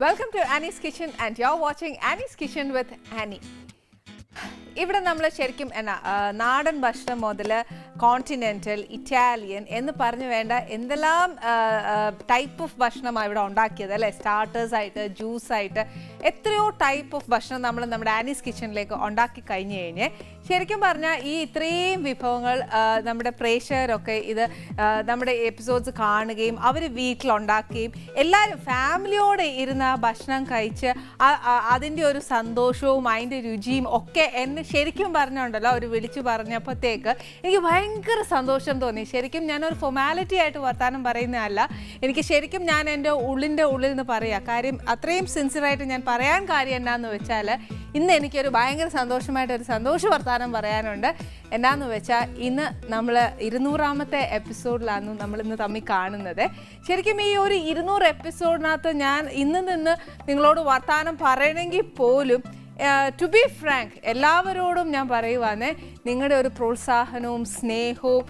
Welcome to Annie's Kitchen and you're watching Annie's Kitchen with Annie. ഇവിടെ നമ്മൾ ശരിക്കും നാടൻ ഭക്ഷണം മുതൽ കോണ്ടിനെൻ്റൽ ഇറ്റാലിയൻ എന്ന് പറഞ്ഞു വേണ്ട എന്തെല്ലാം ടൈപ്പ് ഓഫ് ഭക്ഷണമാണ് ഇവിടെ ഉണ്ടാക്കിയത് അല്ലേ. സ്റ്റാർട്ടേഴ്സായിട്ട് ജ്യൂസായിട്ട് എത്രയോ ടൈപ്പ് ഓഫ് ഭക്ഷണം നമ്മൾ നമ്മുടെ ആനീസ് കിച്ചണിലേക്ക് ഉണ്ടാക്കി കഴിഞ്ഞ് കഴിഞ്ഞ് ശരിക്കും പറഞ്ഞാൽ ഈ ഇത്രയും വിഭവങ്ങൾ നമ്മുടെ പ്രേക്ഷകരൊക്കെ ഇത് നമ്മുടെ എപ്പിസോഡ്സ് കാണുകയും അവർ വീട്ടിലുണ്ടാക്കുകയും എല്ലാവരും ഫാമിലിയോടെ ഇരുന്ന് ആ ഭക്ഷണം കഴിച്ച് അതിൻ്റെ ഒരു സന്തോഷവും അതിൻ്റെ രുചിയും ഒക്കെ എന്നെ ശരിക്കും പറഞ്ഞുണ്ടല്ലോ അവർ വിളിച്ചു പറഞ്ഞപ്പോഴത്തേക്ക് എനിക്ക് ഭയങ്കര സന്തോഷം തോന്നി. ശരിക്കും ഞാനൊരു ഫോർമാലിറ്റി ആയിട്ട് വർത്താനം പറയുന്നതല്ല, എനിക്ക് ശരിക്കും ഞാൻ എൻ്റെ ഉള്ളിൻ്റെ ഉള്ളിൽ നിന്ന് പറയാം. കാര്യം അത്രയും സിൻസിയറായിട്ട് ഞാൻ പറയാൻ കാര്യം എന്നാന്ന് വെച്ചാൽ ഇന്ന് എനിക്കൊരു ഭയങ്കര സന്തോഷമായിട്ടൊരു സന്തോഷ വർത്താനം പറയാനുണ്ട്. എന്നാന്ന് വെച്ചാൽ ഇന്ന് നമ്മൾ 200ാമത്തെ എപ്പിസോഡിലാണ് നമ്മളിന്ന് തമ്മിൽ കാണുന്നത്. ശരിക്കും ഈ ഒരു 200 എപ്പിസോഡിനകത്ത് ഞാൻ ഇന്ന് നിന്ന് നിങ്ങളോട് വർത്താനം പറയണമെങ്കിൽ പോലും ടു ബി ഫ്രാങ്ക് എല്ലാവരോടും ഞാൻ പറയുവാണ്, നിങ്ങളുടെ ഒരു പ്രോത്സാഹനവും സ്നേഹവും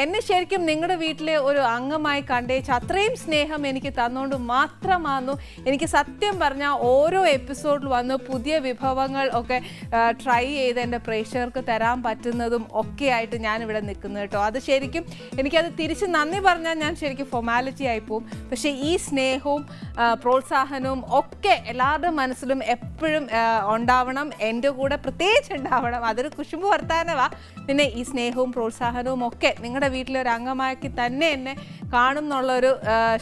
എന്നെ ശരിക്കും നിങ്ങളുടെ വീട്ടിലെ ഒരു അംഗമായി കണ്ടേച്ച് അത്രയും സ്നേഹം എനിക്ക് തന്നുകൊണ്ട് മാത്രമാണെന്നു എനിക്ക് സത്യം പറഞ്ഞാൽ ഓരോ എപ്പിസോഡിൽ വന്ന് പുതിയ വിഭവങ്ങൾ ഒക്കെ ട്രൈ ചെയ്ത് എൻ്റെ പ്രേക്ഷകർക്ക് തരാൻ പറ്റുന്നതും ഒക്കെ ആയിട്ട് ഞാനിവിടെ നിൽക്കുന്നത് കേട്ടോ. അത് ശരിക്കും എനിക്കത് തിരിച്ച് നന്ദി പറഞ്ഞാൽ ഞാൻ ശരിക്കും ഫോർമാലിറ്റി ആയി പോവും. പക്ഷേ ഈ സ്നേഹവും പ്രോത്സാഹനവും ഒക്കെ എല്ലാവരുടെ മനസ്സിലും എപ്പോഴും ഉണ്ടാവണം, എൻ്റെ കൂടെ പ്രത്യേകിച്ച് ഉണ്ടാവണം. അതൊരു കുശുമ്പ് വർത്താനവാ. പിന്നെ ഈ സ്നേഹവും പ്രോത്സാഹനവും ഒക്കെ നിങ്ങളുടെ വീട്ടിലെ ഒരു അംഗമാക്കി തന്നെ എന്നെ കാണും എന്നുള്ളൊരു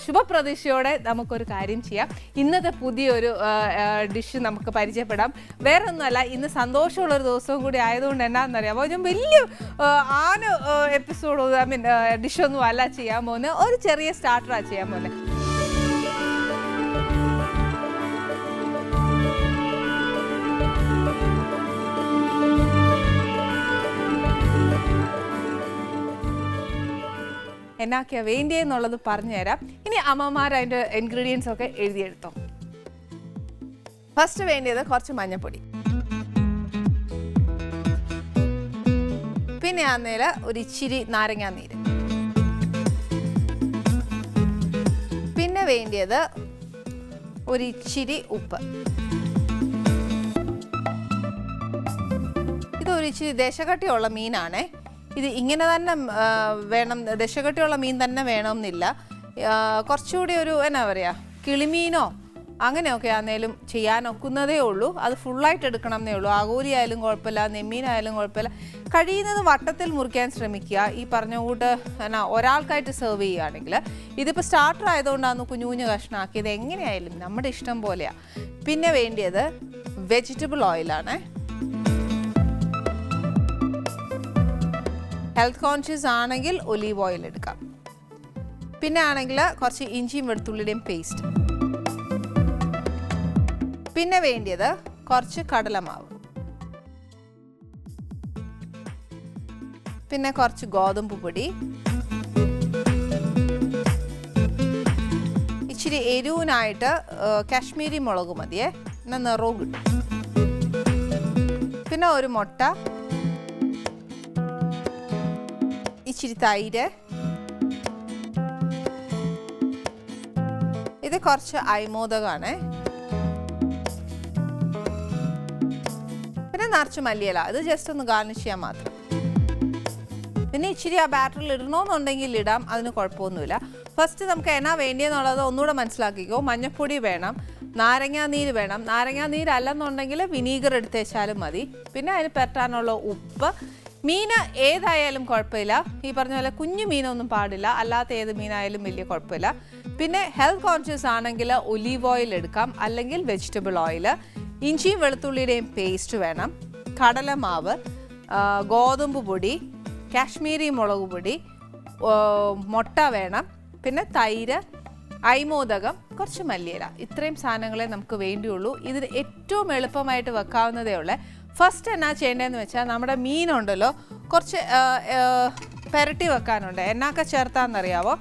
ശുഭപ്രതീക്ഷയോടെ നമുക്കൊരു കാര്യം ചെയ്യാം. ഇന്നത്തെ പുതിയൊരു ഡിഷ് നമുക്ക് പരിചയപ്പെടാം. വേറെ ഒന്നുമല്ല, ഇന്ന് സന്തോഷമുള്ളൊരു ദിവസവും കൂടി ആയതുകൊണ്ട് എന്നാണെന്നറിയാം. അപ്പോൾ ഞാൻ വലിയ എപ്പിസോഡ് ഡിഷൊന്നും അല്ല ചെയ്യാൻ പോകുന്നത്, ഒരു ചെറിയ സ്റ്റാർട്ടറാണ് ചെയ്യാൻ പോകുന്നത്. എന്നാക്കിയാ വേണ്ടിയെന്നുള്ളത് പറഞ്ഞു തരാം. ഇനി അമ്മമാർ അതിൻ്റെ ഇൻഗ്രീഡിയൻസ് ഒക്കെ എഴുതിയെടുത്തോ. ഫസ്റ്റ് വേണ്ടിയത് കുറച്ച് മഞ്ഞൾപ്പൊടി, പിന്നെ ആന്നേൽ ഒരു ഇച്ചിരി നാരങ്ങാനീര്, പിന്നെ വേണ്ടിയത് ഒരു ഇച്ചിരി ഉപ്പ്. ഇതൊരു ഇച്ചിരി ദേശക്കട്ടിയുള്ള മീനാണേ. ഇത് ഇങ്ങനെ തന്നെ വേണം, ദശകട്ടിയുള്ള മീൻ തന്നെ വേണമെന്നില്ല. കുറച്ചുകൂടി ഒരു എന്നാ പറയുക, കിളിമീനോ അങ്ങനെയൊക്കെ ആണെങ്കിലും ചെയ്യാനൊക്കുന്നതേ ഉള്ളൂ. അത് ഫുള്ളായിട്ട് എടുക്കണം എന്നേ ഉള്ളൂ. ആഗോലി ആയാലും കുഴപ്പമില്ല, നെമ്മീനായാലും കുഴപ്പമില്ല. കഴിയുന്നത് വട്ടത്തിൽ മുറിക്കാൻ ശ്രമിക്കുക. ഈ പറഞ്ഞ കൂട്ട് എന്നാ ഒരാൾക്കായിട്ട് സെർവ് ചെയ്യുകയാണെങ്കിൽ. ഇതിപ്പോൾ സ്റ്റാർട്ടർ ആയതുകൊണ്ടാണ് കുഞ്ഞു കുഞ്ഞു കഷ്ണമാക്കിയത്. എങ്ങനെയായാലും നമ്മുടെ ഇഷ്ടം പോലെയാണ്. പിന്നെ വേണ്ടിയത് വെജിറ്റബിൾ ഓയിലാണ്. ഹെൽത്ത് കോൺഷ്യസ് ആണെങ്കിൽ ഒലീവ് ഓയിൽ എടുക്കാം. പിന്നെ ആണെങ്കിൽ കുറച്ച് ഇഞ്ചിയും വെളുത്തുള്ളിയുടെയും പേസ്റ്റ്. പിന്നെ വേണ്ടിയത് കുറച്ച് കടലമാവ്, പിന്നെ കുറച്ച് ഗോതമ്പ് പൊടി, ഇച്ചിരി എരിവിനായിട്ട് കാശ്മീരി മുളക് മതിയേ, എന്നാൽ നിറവും കിട്ടും. പിന്നെ ഒരു മുട്ട, ഇച്ചിരി തൈര്, ഇത് കുറച്ച് അയമോദകമാണ്, പിന്നെ നിറച്ച് മല്ലിയില. ഇത് ജസ്റ്റ് ഒന്ന് ഗാർണിഷ് ചെയ്യാൻ മാത്രം. പിന്നെ ഇച്ചിരി ആ ബാറ്ററിൽ ഇടണമെന്നുണ്ടെങ്കിൽ ഇടാം, അതിന് കുഴപ്പമൊന്നുമില്ല. ഫസ്റ്റ് നമുക്ക് എന്നാ വേണ്ടിയെന്നുള്ളത് ഒന്നുകൂടെ മനസ്സിലാക്കിക്കോ. മഞ്ഞൾപ്പൊടി വേണം, നാരങ്ങാനീര് വേണം. നാരങ്ങാനീര് അല്ലെന്നുണ്ടെങ്കിൽ വിനീഗർ എടുത്ത് വെച്ചാലും മതി. പിന്നെ അതിന് പെരട്ടാനുള്ള ഉപ്പ്. മീൻ ഏതായാലും കുഴപ്പമില്ല, ഈ പറഞ്ഞ പോലെ കുഞ്ഞു മീനൊന്നും പാടില്ല, അല്ലാത്ത ഏത് മീനായാലും വലിയ കുഴപ്പമില്ല. പിന്നെ ഹെൽത്ത് കോൺഷ്യസ് ആണെങ്കിൽ ഒലീവ് ഓയിൽ എടുക്കാം, അല്ലെങ്കിൽ വെജിറ്റബിൾ ഓയിൽ. ഇഞ്ചിയും വെളുത്തുള്ളിയുടെയും പേസ്റ്റ് വേണം, കടലമാവ്, ഗോതമ്പ് പൊടി, കാശ്മീരി മുളക് പൊടി, മുട്ട വേണം, പിന്നെ തൈര്, അയമോദകം, കുറച്ച് മല്ലിയില. ഇത്രയും സാധനങ്ങളെ നമുക്ക് വേണ്ടിയുള്ളൂ. ഇതിന് ഏറ്റവും എളുപ്പമായിട്ട് വെക്കാവുന്നതേ ഉള്ളൂ. ഫസ്റ്റ് എന്നാ ചെയ്യേണ്ടതെന്ന് വെച്ചാൽ നമ്മുടെ മീനുണ്ടല്ലോ കുറച്ച് പുരട്ടി വെക്കാനുണ്ട്. എന്നൊക്കെ ചേർത്താന്നറിയാവോ?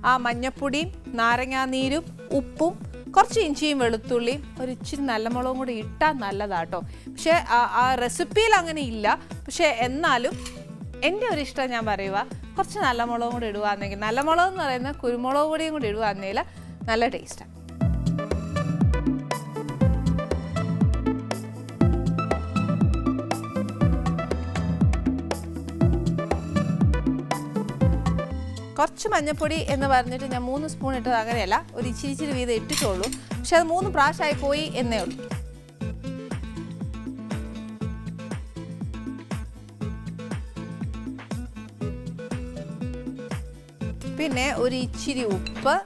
ആ മഞ്ഞപ്പൊടിയും നാരങ്ങാനീരും ഉപ്പും കുറച്ച് ഇഞ്ചിയും വെളുത്തുള്ളിയും ഒരു ഇച്ചിരി നല്ല മുളകും കൂടി ഇട്ടാൽ നല്ലതാട്ടോ. പക്ഷേ ആ റെസിപ്പിയിൽ അങ്ങനെ ഇല്ല. പക്ഷേ എന്നാലും എൻ്റെ ഒരു ഇഷ്ടം ഞാൻ പറയുക, കുറച്ച് നല്ല മുളകും കൂടി ഇടുകയാണെങ്കിൽ, നല്ല മുളക് എന്ന് പറയുന്നത് കുരുമുളക് പൊടിയും കൂടി ഇടുകയാണെങ്കിൽ നല്ല ടേസ്റ്റാണ്. കുറച്ച് മഞ്ഞൾപ്പൊടി എന്ന് പറഞ്ഞിട്ട് ഞാൻ 3 സ്പൂൺ ഇട്ടത് അങ്ങനെയല്ല, ഒരു ഇച്ചിരി വീതം ഇട്ടിട്ടുള്ളൂ. പക്ഷെ അത് 3 പ്രാവശ്യമായി പോയി എന്നേ ഉള്ളൂ. പിന്നെ ഒരു ഇച്ചിരി ഉപ്പ്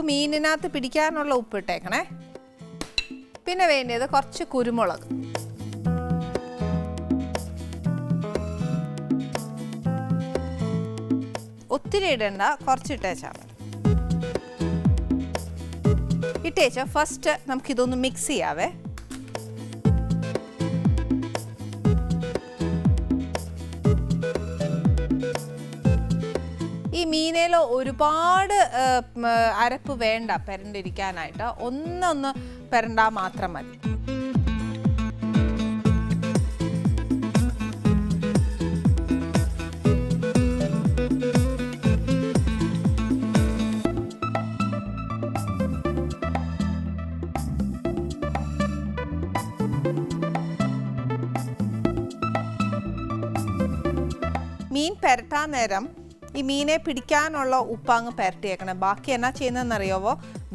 മീനിനകത്ത് പിടിക്കാനുള്ള ഉപ്പ് ഇട്ടേക്കണേ. പിന്നെ വേണ്ടത് കുറച്ച് കുരുമുളക്. ഒത്തിരി ഇടണ്ട, കുറച്ചിട്ടേച്ചാൽ മതി. ഇട്ടേച്ച ഫസ്റ്റ് നമുക്കിതൊന്ന് മിക്സ് ചെയ്യാവേ. ഈ മീനയിൽ ഒരുപാട് അരപ്പ് വേണ്ട പെരണ്ടിരിക്കാനായിട്ട്, ഒന്നൊന്ന് പെരണ്ടാൽ മാത്രം മതി. മീൻ പെരട്ടാൻ നേരം ഈ മീനെ പിടിക്കാനുള്ള ഉപ്പ് അങ്ങ് പെരട്ടിയേക്കണം. ബാക്കി എന്നാ ചെയ്യുന്നതെന്നറിയാവോ,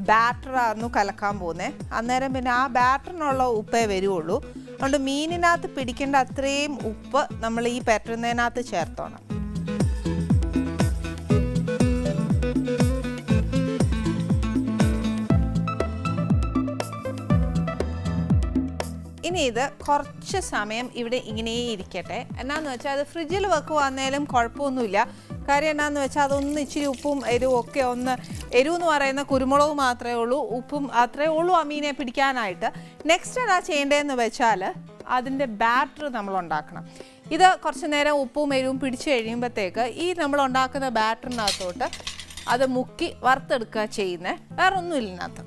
ബാറ്ററായിരുന്നു കലക്കാൻ പോകുന്നത്. അന്നേരം പിന്നെ ആ ബാറ്ററിനുള്ള ഉപ്പേ വരുള്ളൂ. അതുകൊണ്ട് മീനിനകത്ത് പിടിക്കേണ്ട അത്രയും ഉപ്പ് നമ്മൾ ഈ പെരട്ടുന്നതിനകത്ത് ചേർത്തോണം. ഇനി ഇത് കുറച്ച് സമയം ഇവിടെ ഇങ്ങനെ ഇരിക്കട്ടെ. എന്നാന്ന് വെച്ചാൽ അത് ഫ്രിഡ്ജിൽ വെക്കുവാന്നേലും കുഴപ്പമൊന്നുമില്ല. കാര്യം എന്നാന്ന് വെച്ചാൽ അതൊന്ന് ഇച്ചിരി ഉപ്പും എരിവും ഒക്കെ ഒന്ന്, എരിവെന്ന് പറയുന്ന കുരുമുളക് മാത്രമേ ഉള്ളൂ, ഉപ്പും അത്രേ ഉള്ളൂ ആ മീനെ പിടിക്കാനായിട്ട്. നെക്സ്റ്റ് എന്താ ചെയ്യേണ്ടതെന്ന് വെച്ചാൽ അതിൻ്റെ ബാറ്റർ നമ്മൾ ഉണ്ടാക്കണം. ഇത് കുറച്ച് നേരം ഉപ്പും എരിവും പിടിച്ച് കഴിയുമ്പോഴത്തേക്ക് ഈ നമ്മൾ ഉണ്ടാക്കുന്ന ബാറ്ററിനകത്തോട്ട് അത് മുക്കി വറുത്തെടുക്കുക ചെയ്യുന്നത്. വേറെ ഒന്നുമില്ല ഇതിനകത്ത്.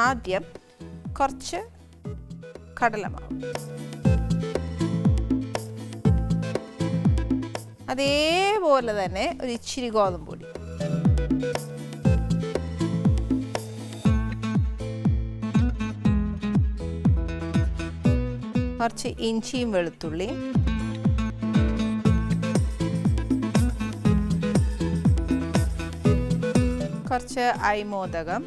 ആദ്യം കുറച്ച് കടലമാവ്, അതേപോലെ തന്നെ ഒരു ഇച്ചിരി ഗോതമ്പ് പൊടി, കുറച്ച് ഇഞ്ചിയും വെളുത്തുള്ളിയും, കുറച്ച് അരിമോദകം,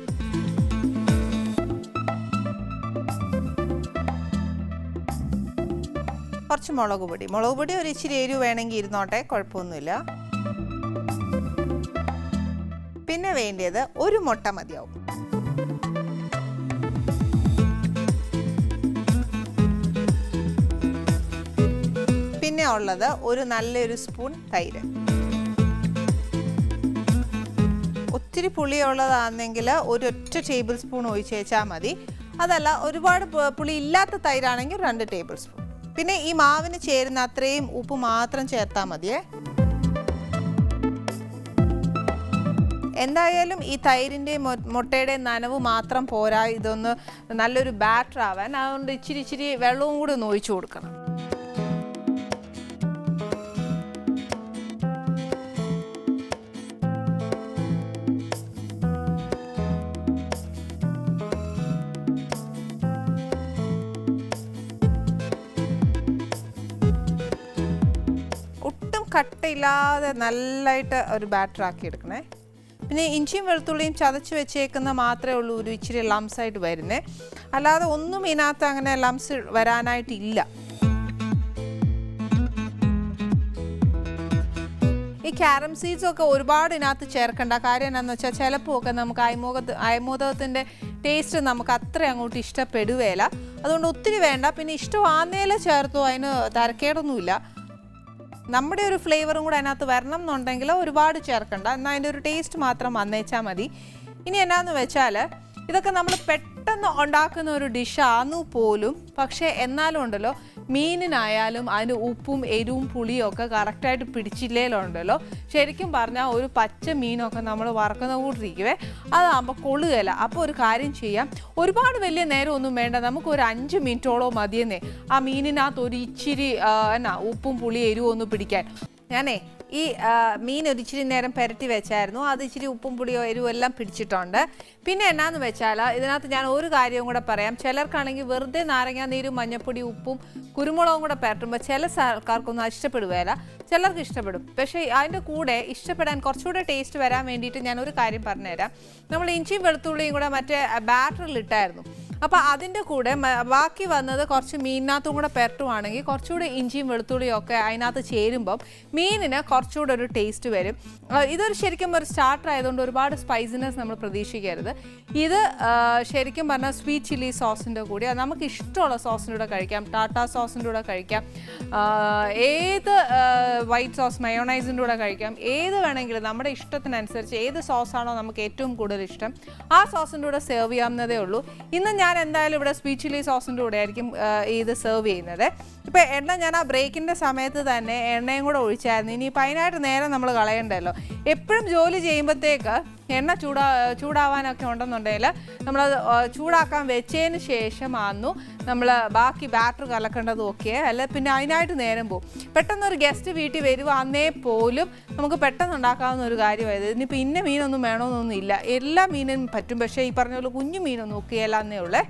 കുറച്ച് മുളക് പൊടി ഒരു ഇച്ചിരി എരിവ് വേണമെങ്കിൽ ഇരുന്നോട്ടെ, കുഴപ്പമൊന്നുമില്ല. പിന്നെ വേണ്ടത് ഒരു മുട്ട മതിയാവും. പിന്നെ ഉള്ളത് ഒരു നല്ലൊരു സ്പൂൺ തൈര്. ഒത്തിരി പുളിയുള്ളതാണെങ്കിൽ ഒരൊറ്റ ടേബിൾ സ്പൂൺ ഒഴിച്ചേച്ചാൽ മതി. അതല്ല ഒരുപാട് പുളി ഇല്ലാത്ത തൈരാണെങ്കിൽ 2 ടേബിൾ സ്പൂൺ. പിന്നെ ഈ മാവിന് ചേരുന്ന അത്രയും ഉപ്പ് മാത്രം ചേർത്താൽ മതിയേ. എന്തായാലും ഈ തൈരിൻ്റെ മുട്ടയുടെ നനവ് മാത്രം പോരാ, ഇതൊന്ന് നല്ലൊരു ബാറ്റർ ആവാൻ. അതുകൊണ്ട് ഇച്ചിരി വെള്ളവും കൂടി ഒന്ന് ഒഴിച്ചു കൊടുക്കണം. കട്ടയില്ലാതെ നല്ലതായിട്ട് ഒരു ബാറ്റർ ആക്കി എടുക്കണേ. പിന്നെ ഇഞ്ചിയും വെളുത്തുള്ളിയും ചതച്ച് വെച്ചേക്കുന്ന മാത്രമേ ഉള്ളൂ ഒരു ഇച്ചിരി ലംസ് ആയിട്ട് വരുന്നത്. അല്ലാതെ ഒന്നും ഇതിനകത്ത് അങ്ങനെ ലംസ് വരാനായിട്ടില്ല. ഈ ക്യാരം സീഡ്സ് ഒക്കെ ഒരുപാട് ഇതിനകത്ത് ചേർക്കേണ്ട. കാര്യം എന്താണെന്ന് വെച്ചാൽ ചിലപ്പോൾ ഒക്കെ നമുക്ക് അയമോദകത്തിൻ്റെ ടേസ്റ്റ് നമുക്ക് അത്ര അങ്ങോട്ട് ഇഷ്ടപ്പെടുകയില്ല. അതുകൊണ്ട് ഒത്തിരി വേണ്ട. പിന്നെ ഇഷ്ടമാകുന്നതിൽ ചേർത്തോ, അതിന് തരക്കേടൊന്നുമില്ല. നമ്മുടെ ഒരു ഫ്ലേവറും കൂടെ അതിനകത്ത് വരണം എന്നുണ്ടെങ്കിൽ ഒരുപാട് ചേർക്കണ്ട. എന്നാൽ അതിൻ്റെ ഒരു ടേസ്റ്റ് മാത്രം വന്നേച്ചാൽ മതി. ഇനി എന്നാന്ന് വെച്ചാൽ ഇതൊക്കെ നമ്മൾ പെട്ടെന്ന് ഉണ്ടാക്കുന്ന ഒരു ഡിഷാന്നു പോലും, പക്ഷേ എന്നാലും ഉണ്ടല്ലോ മീനിനായാലും അതിന് ഉപ്പും എരിവും പുളിയും ഒക്കെ കറക്റ്റായിട്ട് പിടിച്ചില്ലേലുണ്ടല്ലോ ശരിക്കും പറഞ്ഞാൽ ഒരു പച്ച മീനൊക്കെ നമ്മൾ വറക്കുന്ന കൂട്ടിരിക്കുവേ അതാകുമ്പോൾ കൊള്ളുകയില്ല. അപ്പോൾ ഒരു കാര്യം ചെയ്യാം, ഒരുപാട് വലിയ നേരം ഒന്നും വേണ്ട, നമുക്കൊരു 5 മിനിറ്റോളോ മതിയെന്നേ ആ മീനിനകത്ത് ഒരു ഇച്ചിരി ഉപ്പും പുളിയും എരിവും ഒന്ന് പിടിക്കാൻ. ഞാനേ ഈ മീൻ ഒരു ഇച്ചിരി നേരം പുരട്ടി വെച്ചായിരുന്നു. അത് ഇച്ചിരി ഉപ്പും പുളിയോ എരിവും എല്ലാം പിടിച്ചിട്ടുണ്ട്. പിന്നെ എന്നാന്ന് വെച്ചാൽ ഇതിനകത്ത് ഞാൻ ഒരു കാര്യവും കൂടെ പറയാം. ചിലർക്കാണെങ്കിൽ വെറുതെ നാരങ്ങാ നീരും മഞ്ഞപ്പൊടി ഉപ്പും കുരുമുളകും കൂടെ പുരട്ടുമ്പോൾ ചില ആൾക്കാർക്കൊന്നും ഇഷ്ടപ്പെടുകയില്ല, ചിലർക്ക് ഇഷ്ടപ്പെടും. പക്ഷേ അതിൻ്റെ കൂടെ ഇഷ്ടപ്പെടാൻ കുറച്ചുകൂടെ ടേസ്റ്റ് വരാൻ വേണ്ടിയിട്ട് ഞാൻ ഒരു കാര്യം പറഞ്ഞുതരാം. നമ്മൾ ഇഞ്ചിയും വെളുത്തുള്ളിയും കൂടെ മറ്റേ ബാറ്ററിൽ ഇട്ടായിരുന്നു. അപ്പോൾ അതിൻ്റെ കൂടെ ബാക്കി വന്നത് കുറച്ച് മീനിനകത്തും കൂടെ പുരട്ടുവാണെങ്കിൽ കുറച്ചുകൂടെ ഇഞ്ചിയും വെളുത്തുള്ളിയും ഒക്കെ അതിനകത്ത് ചേരുമ്പം മീനിന് കുറച്ചുകൂടെ ഒരു ടേസ്റ്റ് വരും. ഇതൊരു ശരിക്കും ഒരു സ്റ്റാർട്ടർ ആയതുകൊണ്ട് ഒരുപാട് സ്പൈസിനെസ് നമ്മൾ പ്രതീക്ഷിക്കരുത്. ഇത് ശരിക്കും പറഞ്ഞാൽ സ്വീറ്റ് ചില്ലി സോസിൻ്റെ കൂടി നമുക്ക് ഇഷ്ടമുള്ള സോസിൻ്റെ കൂടെ കഴിക്കാം. ടാറ്റാ സോസിൻ്റെ കൂടെ കഴിക്കാം, ഏത് വൈറ്റ് സോസ് മയോണൈസിൻ്റെ കൂടെ കഴിക്കാം, ഏത് വേണമെങ്കിലും നമ്മുടെ ഇഷ്ടത്തിനനുസരിച്ച് ഏത് സോസാണോ നമുക്ക് ഏറ്റവും കൂടുതൽ ഇഷ്ടം ആ സോസിൻ്റെ കൂടെ സെർവ് ചെയ്യാവുന്നതേ ഉള്ളൂ. ഇന്ന് ഞാൻ എന്തായാലും ഇവിടെ സ്വീറ്റ് ചില്ലി സോസിൻ്റെ കൂടെ ആയിരിക്കും ഇത് സെർവ് ചെയ്യുന്നത്. ഇപ്പോൾ എണ്ണ ഞാൻ ആ ബ്രേക്കിൻ്റെ സമയത്ത് തന്നെ എണ്ണയും കൂടെ ഒഴിച്ചായിരുന്നു. ഇനിയിപ്പോൾ അതിനായിട്ട് നേരം നമ്മൾ കളയണ്ടല്ലോ. എപ്പോഴും ജോലി ചെയ്യുമ്പോഴത്തേക്ക് എണ്ണ ചൂടാവാനൊക്കെ ഉണ്ടെന്നുണ്ടെങ്കിൽ നമ്മളത് ചൂടാക്കാൻ വെച്ചതിന് ശേഷമാണെന്നു നമ്മൾ ബാക്കി ബാറ്റർ കലക്കേണ്ടതും ഒക്കെ. അല്ല പിന്നെ അതിനായിട്ട് നേരം പോകും. പെട്ടെന്നൊരു ഗസ്റ്റ് വീട്ടിൽ വരുക അന്നേ പോലും നമുക്ക് പെട്ടെന്ന് ഉണ്ടാക്കാവുന്ന ഒരു കാര്യമായത്. ഇനിയിപ്പോൾ ഇന്ന മീനൊന്നും വേണമെന്നൊന്നും ഇല്ല, എല്ലാ മീനും പറ്റും. പക്ഷേ ഈ പറഞ്ഞ പോലെ കുഞ്ഞു മീനൊന്നും നോക്കിയല്ല എന്നേ ഉള്ളേ.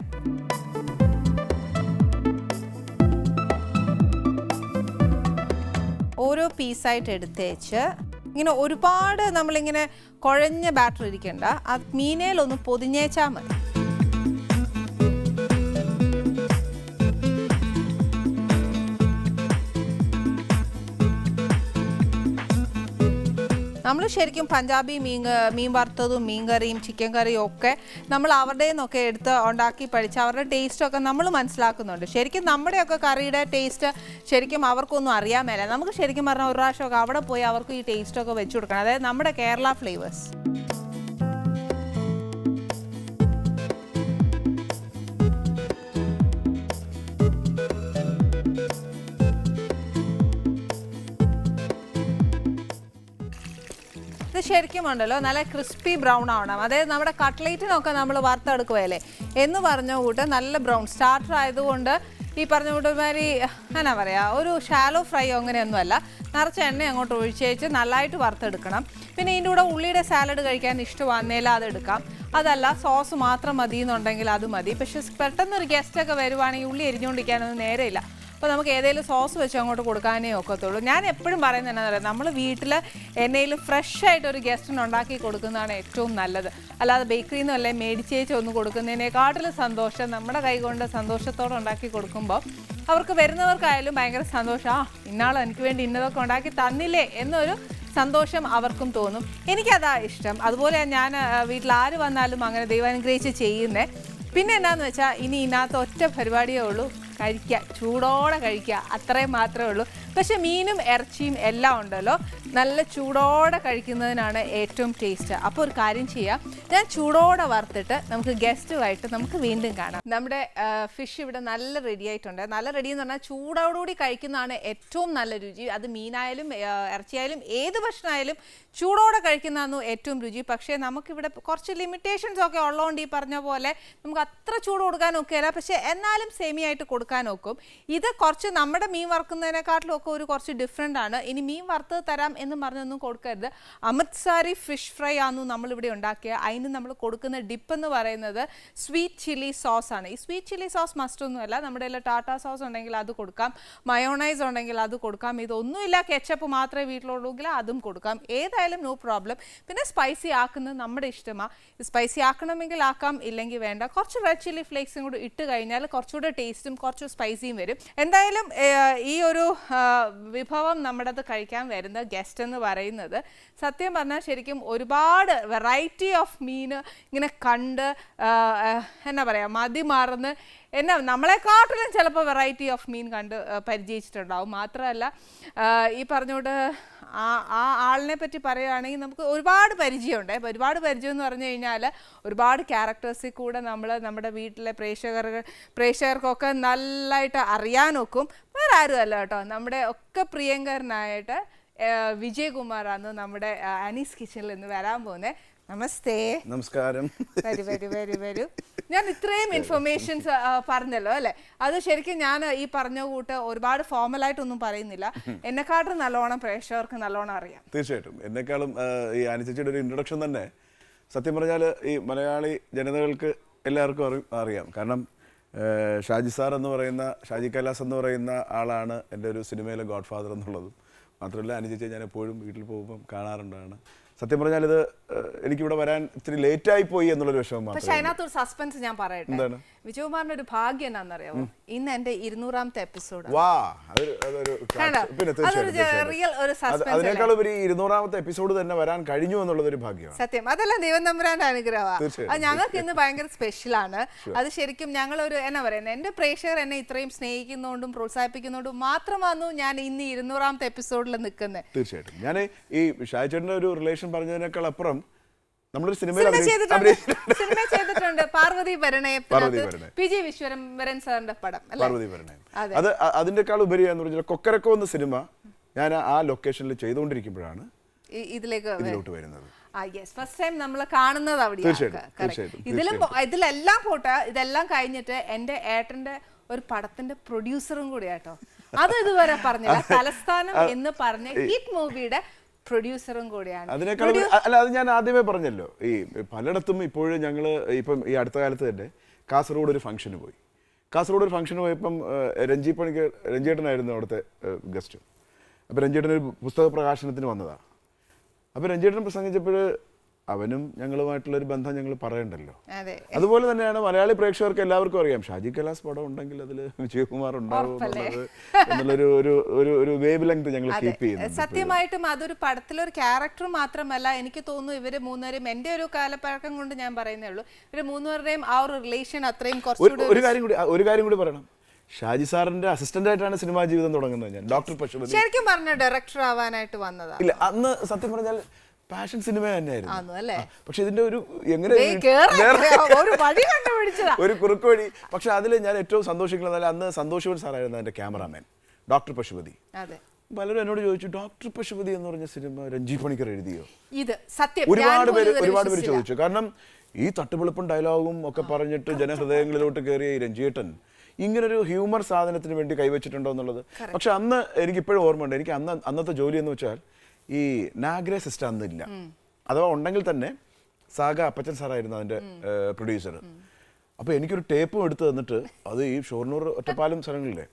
ഓരോ പീസായിട്ട് എടുത്തേച്ച് ഇങ്ങനെ ഒരുപാട് നമ്മളിങ്ങനെ കുഴഞ്ഞ ബാറ്റർ ഇരിക്കണ്ട, അത് മീനയിലൊന്ന് പൊതിഞ്ഞേച്ചാൽ മതി. നമ്മൾ ശരിക്കും പഞ്ചാബി മീൻ വറുത്തതും മീൻ കറിയും ചിക്കൻ കറിയും ഒക്കെ നമ്മൾ അവരുടെ നിന്നൊക്കെ എടുത്ത് ഉണ്ടാക്കി പഠിച്ച് അവരുടെ ടേസ്റ്റൊക്കെ നമ്മൾ മനസ്സിലാക്കുന്നുണ്ട്. ശരിക്കും നമ്മുടെയൊക്കെ കറിയുടെ ടേസ്റ്റ് ശരിക്കും അവർക്കൊന്നും അറിയാൻ മേല. നമുക്ക് ശരിക്കും പറഞ്ഞാൽ ഒരു പ്രാവശ്യമൊക്കെ അവിടെ പോയി അവർക്ക് ഈ ടേസ്റ്റൊക്കെ വെച്ച് കൊടുക്കണം. അതായത് നമ്മുടെ കേരള ഫ്ലേവേഴ്സ്. ഇത് ശരിക്കും ഉണ്ടല്ലോ നല്ല ക്രിസ്പി ബ്രൗൺ ആവണം. അതായത് നമ്മുടെ കട്ട്ലേറ്റിനൊക്കെ നമ്മൾ വറുത്തെടുക്കുകയല്ലേ എന്ന് പറഞ്ഞ കൂട്ട് നല്ല ബ്രൗൺ സ്റ്റാർട്ടർ ആയതുകൊണ്ട് ഈ പറഞ്ഞ കൂട്ടുമാതിരി എന്നാ പറയുക ഒരു ഷാലോ ഫ്രൈ അങ്ങനെയൊന്നുമല്ല, നിറച്ച് എണ്ണ അങ്ങോട്ട് ഒഴിച്ചേച്ച് നല്ലതായിട്ട് വറുത്തെടുക്കണം. പിന്നെ ഇതിൻ്റെ കൂടെ ഉള്ളിയുടെ സാലഡ് കഴിക്കാൻ ഇഷ്ടമാകുന്നേൽ അതെടുക്കാം. അതല്ല സോസ് മാത്രം മതി എന്നുണ്ടെങ്കിൽ അത് മതി. പക്ഷെ പെട്ടെന്നൊരു ഗസ്റ്റൊക്കെ വരുവാണെങ്കിൽ ഉള്ളി എരിഞ്ഞുകൊണ്ടിരിക്കാനൊന്നും നേരെയില്ല. അപ്പോൾ നമുക്ക് ഏതെങ്കിലും സോസ് വെച്ച് അങ്ങോട്ട് കൊടുക്കാനേ ഒക്കത്തുള്ളൂ. ഞാൻ എപ്പോഴും പറയുന്നത് എന്നാ പറയുക, നമ്മൾ വീട്ടിൽ എന്തെങ്കിലും ഫ്രഷ് ആയിട്ട് ഒരു ഗസ്റ്റിന് ഉണ്ടാക്കി കൊടുക്കുന്നതാണ് ഏറ്റവും നല്ലത്. അല്ലാതെ ബേക്കറിയിൽ നിന്നും അല്ലെ മേടിച്ചേച്ച് ഒന്ന് കൊടുക്കുന്നതിനേക്കാട്ടിലും സന്തോഷം നമ്മുടെ കൈകൊണ്ട് സന്തോഷത്തോടെ ഉണ്ടാക്കി കൊടുക്കുമ്പോൾ അവർക്ക് വരുന്നവർക്കായാലും ഭയങ്കര സന്തോഷം. ഇന്നാൾ എനിക്ക് വേണ്ടി ഇന്നതൊക്കെ ഉണ്ടാക്കി തന്നില്ലേ എന്നൊരു സന്തോഷം അവർക്കും തോന്നും. എനിക്കതാ ഇഷ്ടം. അതുപോലെ ഞാൻ വീട്ടിൽ ആര് വന്നാലും അങ്ങനെ ദൈവാനുഗ്രഹിച്ച് ചെയ്യുന്നേ. പിന്നെ എന്നാന്ന് വെച്ചാൽ ഇനി ഇതിനകത്ത് ഒറ്റ പരിപാടിയേ ഉള്ളൂ, കഴിക്കുക, ചൂടോടെ കഴിക്കുക, അത്രയും മാത്രമേ ഉള്ളൂ. പക്ഷെ മീനും ഇറച്ചിയും എല്ലാം ഉണ്ടല്ലോ നല്ല ചൂടോടെ കഴിക്കുന്നതിനാണ് ഏറ്റവും ടേസ്റ്റ്. അപ്പോൾ ഒരു കാര്യം ചെയ്യാം, ഞാൻ ചൂടോടെ വറുത്തിട്ട് നമുക്ക് ഗസ്റ്റുമായിട്ട് നമുക്ക് വീണ്ടും കാണാം. നമ്മുടെ ഫിഷ് ഇവിടെ നല്ല റെഡി ആയിട്ടുണ്ട്. നല്ല റെഡി എന്ന് പറഞ്ഞാൽ ചൂടോടുകൂടി കഴിക്കുന്നതാണ് ഏറ്റവും നല്ല രുചി. അത് മീനായാലും ഇറച്ചിയായാലും ഏത് ഭക്ഷണമായാലും ചൂടോടെ കഴിക്കുന്നതാണ് ഏറ്റവും രുചി. പക്ഷേ നമുക്കിവിടെ കുറച്ച് ലിമിറ്റേഷൻസ് ഒക്കെ ഉള്ളതുകൊണ്ട് ഈ പറഞ്ഞ പോലെ നമുക്ക് അത്ര ചൂട് കൊടുക്കാൻ ഒക്കെയല്ല, പക്ഷേ എന്നാലും സെമിയായിട്ട് കൊടുക്കാൻ ഒക്കും. ഇത് കുറച്ച് നമ്മുടെ മീൻ വറുക്കുന്നതിനെക്കാട്ടിലും ഒക്കെ ഒരു കുറച്ച് ഡിഫറെൻ്റ് ആണ്. ഇനി മീൻ വറുത്ത് തരാം എന്ന് പറഞ്ഞൊന്നും കൊടുക്കരുത്. അമൃത്സാരി ഫിഷ് ഫ്രൈ ആണെന്ന് നമ്മളിവിടെ ഉണ്ടാക്കിയ. അതിന് നമ്മൾ കൊടുക്കുന്ന ഡിപ്പ് എന്ന് പറയുന്നത് സ്വീറ്റ് ചില്ലി സോസ് ആണ്. ഈ സ്വീറ്റ് ചില്ലി സോസ് മസ്റ്റൊന്നുമല്ല, നമ്മുടെ എല്ലാം ടാറ്റാ സോസ് ഉണ്ടെങ്കിൽ അത് കൊടുക്കാം, മയോണൈസ് ഉണ്ടെങ്കിൽ അത് കൊടുക്കാം. ഇതൊന്നുമില്ല കെച്ചപ്പ് മാത്രമേ വീട്ടിലുള്ളൂങ്കിൽ അതും കൊടുക്കാം. ഏതായാലും നോ പ്രോബ്ലം. പിന്നെ സ്പൈസി ആക്കുന്നത് നമ്മുടെ ഇഷ്ടമാണ്. സ്പൈസി ആക്കണമെങ്കിൽ ആക്കാം, ഇല്ലെങ്കിൽ വേണ്ട. കുറച്ച് റെഡ് ചില്ലി ഫ്ലേക്സും കൂടി ഇട്ട് കഴിഞ്ഞാൽ കുറച്ചുകൂടെ ടേസ്റ്റും കുറച്ച് സ്പൈസിയും വരും. എന്തായാലും ഈ ഒരു വിഭവം നമ്മുടെ അത് കഴിക്കാൻ വരുന്ന ഗസ്റ്റ് എന്ന് പറയുന്നത് സത്യം പറഞ്ഞാൽ ശരിക്കും ഒരുപാട് വെറൈറ്റി ഓഫ് മീൻ ഇങ്ങനെ കണ്ട് എന്നാ പറയുക മതി മാറുന്ന നമ്മളെക്കാട്ടിലും ചിലപ്പോൾ വെറൈറ്റി ഓഫ് മീൻ കണ്ട് പരിചയിച്ചിട്ടുണ്ടാവും. മാത്രമല്ല ഈ പറഞ്ഞുകൊണ്ട് ആ ആളിനെ പറ്റി പറയുകയാണെങ്കിൽ നമുക്ക് ഒരുപാട് പരിചയമുണ്ട്. ഒരുപാട് പരിചയം എന്ന് പറഞ്ഞു കഴിഞ്ഞാൽ ഒരുപാട് ക്യാരക്ടേഴ്സിൽ കൂടെ നമ്മൾ നമ്മുടെ വീട്ടിലെ പ്രേക്ഷകർക്കൊക്കെ നല്ലതായിട്ട് അറിയാനൊക്കും. വേറെ ആരുമല്ല കേട്ടോ, നമ്മുടെ ഒക്കെ പ്രിയങ്കരനായിട്ട് വിജയകുമാറാണ് നമ്മുടെ ആനീസ് കിച്ചണിൽ നിന്ന് വരാൻ പോകുന്നത്. നമസ്തേ. നമസ്കാരം. വരൂ. ഞാൻ ഇത്രയും ഇൻഫർമേഷൻസ് പറഞ്ഞല്ലോ അല്ലെ, അത് ശരിക്കും ഞാൻ ഈ പറഞ്ഞ കൂട്ട് ഒരുപാട് ഫോർമലായിട്ടൊന്നും പറയുന്നില്ല, എന്നെക്കാട്ടും നല്ലോണം പ്രേക്ഷകർക്ക് നല്ലോണം അറിയാം. തീർച്ചയായിട്ടും എന്നെക്കാളും ഈ അനുചേച്ചിയുടെ ഒരു ഇൻട്രൊഡക്ഷൻ തന്നെ സത്യം പറഞ്ഞാൽ ഈ മലയാളി ജനതകൾക്ക് എല്ലാവർക്കും അറിയാം. കാരണം ഷാജി സാർ എന്ന് പറയുന്ന, ഷാജി കൈലാസ് എന്ന് പറയുന്ന ആളാണ് എൻ്റെ ഒരു സിനിമയിലെ ഗോഡ് ഫാദർ എന്നുള്ളതും. മാത്രമല്ല അനുചേച്ചിയെ ഞാൻ എപ്പോഴും വീട്ടിൽ പോകുമ്പം കാണാറുണ്ടാണ്. സത്യം പറഞ്ഞാൽ ഇത് എനിക്കിവിടെ വരാൻ ഇത്തിരി ലേറ്റായി പോയി എന്നുള്ളൊരു വിഷമം മാത്രമേ. പക്ഷെ അതിനകത്തൊരു സസ്പെൻസ് ഞാൻ പറയട്ടെ, വിജയകുമാറിന്റെ ഒരു ഭാഗ്യം എന്നാണെന്നറിയാമോ, ഇന്ന് എന്റെ 200ാമത്തെ എപ്പിസോഡ്. അതിനേക്കാളുപരി 200ാമത്തെ എപ്പിസോഡ് തന്നെ വരാൻ കഴിഞ്ഞു എന്നുള്ളതൊരു ഭാഗ്യമാണ്. സത്യം, അതെല്ലാം ദൈവം തമ്പുരാന്റെ അനുഗ്രഹമാണ്. അത് ഞങ്ങൾക്ക് ഇന്ന് ഭയങ്കര സ്പെഷ്യലാണ്. അത് ശരിക്കും ഞങ്ങളൊരു എന്നാ പറയുന്നത്, എന്റെ പ്രേക്ഷകർ എന്നെ ഇത്രയും സ്നേഹിക്കുന്നതുകൊണ്ടും പ്രോത്സാഹിപ്പിക്കുന്നതുകൊണ്ടും മാത്രമാണ് ഞാൻ ഇന്ന് 200ാമത്തെ എപ്പിസോഡിൽ നിൽക്കുന്നത്. തീർച്ചയായിട്ടും ഞാൻ ഈ ഷാജിയുടെ ഒരു റിലേഷൻ പറഞ്ഞതിനേക്കാൾ അപ്പുറം നമ്മളൊരു സിനിമ ചെയ്തിട്ടുണ്ട്, പാർവതി പരിണയം, പി ജി വിശ്വംഭരൻ സാറിന്റെ പടം പാർവതി പരിണയം. അത് അതിന്റെക്കാൾ ഉപരിയാന്ന് പറഞ്ഞാൽ കൊക്കരക്കോ എന്ന സിനിമ ഞാൻ ആ ലൊക്കേഷനിൽ ചെയ്തുകൊണ്ടിരിക്കുമ്പോഴാണ് ഇതിലോട്ട് വരുന്നത്. ഫസ്റ്റ് ടൈം നമ്മൾ കാണുന്നത് അവിടെയാണ്. ഇതിലെല്ലാം പോട്ടെ, ഇതെല്ലാം കഴിഞ്ഞിട്ട് എന്റെ ഏട്ടന്റെ ഒരു പടത്തിന്റെ പ്രൊഡ്യൂസറും കൂടിയാട്ടോ. അത് ഇതുവരെ പറഞ്ഞില്ല. തലസ്ഥാനം എന്ന് പറഞ്ഞ ഹിറ്റ് മൂവിയുടെ പ്രൊഡ്യൂസറും കൂടിയാണ്. അതിനേക്കാൾ അല്ല, അത് ഞാൻ ആദ്യമേ പറഞ്ഞല്ലോ, ഈ പലയിടത്തും ഇപ്പോഴും ഞങ്ങൾ ഇപ്പം ഈ അടുത്ത കാലത്ത് തന്നെ കാസർഗോഡ് ഒരു ഫംഗ്ഷന് പോയപ്പം രഞ്ജേട്ടനായിരുന്നു അവിടുത്തെ ഗസ്റ്റ്. അപ്പോൾ രഞ്ജേട്ടൻ ഒരു പുസ്തക പ്രകാശനത്തിന് വന്നതാണ്. അപ്പോൾ രഞ്ജേട്ടൻ പ്രസംഗിച്ചപ്പോൾ അവനും ഞങ്ങളുമായിട്ടുള്ളൊരു ബന്ധം ഞങ്ങൾ പറയണ്ടല്ലോ. അതുപോലെ തന്നെയാണ് മലയാളി പ്രേക്ഷകർക്ക് എല്ലാവർക്കും അറിയാം, ഷാജി കൈലാസ് പടം ഉണ്ടെങ്കിൽ അതിൽ വിജയകുമാർ ഉണ്ടാവും എന്നുള്ളൊരു ഒരു വേവ് ലെങ്ത് ഞങ്ങൾ കീപ്പ് ചെയ്യുന്നു. സത്യമായിട്ടും അതൊരു പടത്തിലൊരു ക്യാരക്ടർ മാത്രമല്ല, എനിക്ക് തോന്നുന്നു ഇവര് മൂന്നുപേരും, എന്റെ ഒരു കാലപ്പഴക്കം കൊണ്ട് ഞാൻ പറയുന്നേ ഉള്ളൂ, ഇവര് മൂന്നുപേരുടെയും ആ ഒരു റിലേഷൻ അത്രയും ഒരു കാര്യം കൂടി പറയണം. ഷാജി സാറിന്റെ അസിസ്റ്റന്റ് ആയിട്ടാണ് സിനിമാ ജീവിതം തുടങ്ങുന്നത്. ഞാൻ ഡോക്ടർ പശുപതി ശരിക്കും പറഞ്ഞ ഡയറക്ടർ ആവാനായിട്ട് വന്നതാ. ഇല്ല, അന്ന് സത്യം പറഞ്ഞാൽ പാഷൻ സിനിമ തന്നെയായിരുന്നു. പക്ഷെ ഇതിന്റെ ഒരു എങ്ങനെ ഒരു കുറുക്ക് വഴി. പക്ഷെ അതിൽ ഞാൻ ഏറ്റവും സന്തോഷിക്കുന്നത്, അന്ന് സന്തോഷവൻ സാറായിരുന്നു എന്റെ ക്യാമറാമാൻ, ഡോക്ടർ പശുപതി. പലരും എന്നോട് ചോദിച്ചു, ഡോക്ടർ പശുപതി എന്ന് പറഞ്ഞ സിനിമ രഞ്ജി പണിക്കർ എഴുതിയോ? ഒരുപാട് പേര് ചോദിച്ചു. കാരണം ഈ തട്ടുപൊളിപ്പും ഡയലോഗും ഒക്കെ പറഞ്ഞിട്ട് ജനഹൃദയങ്ങളിലോട്ട് കയറിയ ഈ രഞ്ജിയേട്ടൻ ഇങ്ങനൊരു ഹ്യൂമർ സാധനത്തിന് വേണ്ടി കൈവച്ചിട്ടുണ്ടോ എന്നുള്ളത്. പക്ഷെ അന്ന് എനിക്കിപ്പോഴും ഓർമ്മയുണ്ട്, എനിക്ക് അന്നത്തെ ജോലി എന്ന് വെച്ചാൽ ഈ നാഗ്രെ സിസ്റ്റം അന്നില്ല. അഥവാ ഉണ്ടെങ്കിൽ തന്നെ സാഗ അപ്പച്ചൻ സാറായിരുന്നു അതിൻ്റെ പ്രൊഡ്യൂസർ. അപ്പോൾ എനിക്കൊരു ടേപ്പും എടുത്ത് തന്നിട്ട്, അത് ഈ ഷൊർണൂർ ഒറ്റപ്പാലം സ്ഥലങ്ങളിലെ,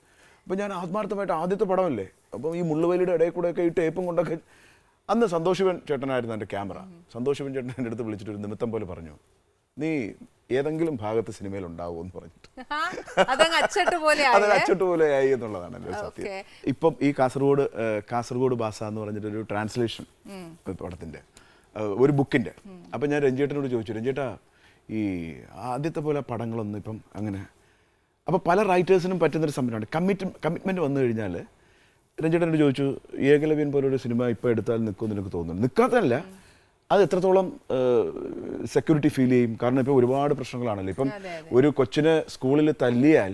അപ്പോൾ ഞാൻ ആത്മാർത്ഥമായിട്ട് ആദ്യത്തെ പടമല്ലേ, അപ്പോൾ ഈ മുള്ളുവലിയുടെ ഇടയിൽ കൂടെയൊക്കെ ഈ ടേപ്പും കൊണ്ടൊക്കെ. അന്ന് സന്തോഷിവൻ ചേട്ടനായിരുന്നു എൻ്റെ ക്യാമറ. സന്തോഷിവൻ ചേട്ടൻ എൻ്റെ അടുത്ത് വിളിച്ചിട്ട് ഒരു നിമിത്തം പോലെ പറഞ്ഞു, നീ ഏതെങ്കിലും ഭാഗത്ത് സിനിമയിൽ ഉണ്ടാവും എന്ന് പറഞ്ഞിട്ട്. അതൊരു അച്ചട്ട് പോലെ ആയി എന്നുള്ളതാണ് എൻ്റെ സത്യം. ഇപ്പം ഈ കാസർഗോഡ് ഭാഷ എന്ന് പറഞ്ഞിട്ടൊരു ട്രാൻസ്ലേഷൻ പടത്തിൻ്റെ ഒരു ബുക്കിൻ്റെ. അപ്പം ഞാൻ രഞ്ജേട്ടനോട് ചോദിച്ചു, രഞ്ജേട്ടാ ഈ ആദ്യത്തെ പോലെ പടങ്ങളൊന്നും ഇപ്പം അങ്ങനെ. അപ്പോൾ പല റൈറ്റേഴ്സിനും പറ്റുന്നൊരു സംഭവമാണ് കമ്മിറ്റ്മെൻറ്റ് വന്നു കഴിഞ്ഞാൽ. രഞ്ജേട്ടനോട് ചോദിച്ചു, ഏകലവ്യൻ പോലൊരു സിനിമ ഇപ്പോൾ എടുത്താൽ നിൽക്കുമെന്ന് എനിക്ക് തോന്നുന്നു. നിൽക്കാത്തതല്ല, അത് എത്രത്തോളം സെക്യൂരിറ്റി ഫീൽ ചെയ്യും. കാരണം ഇപ്പോൾ ഒരുപാട് പ്രശ്നങ്ങളാണല്ലോ. ഇപ്പം ഒരു കൊച്ചിനെ സ്കൂളിൽ തല്ലിയാൽ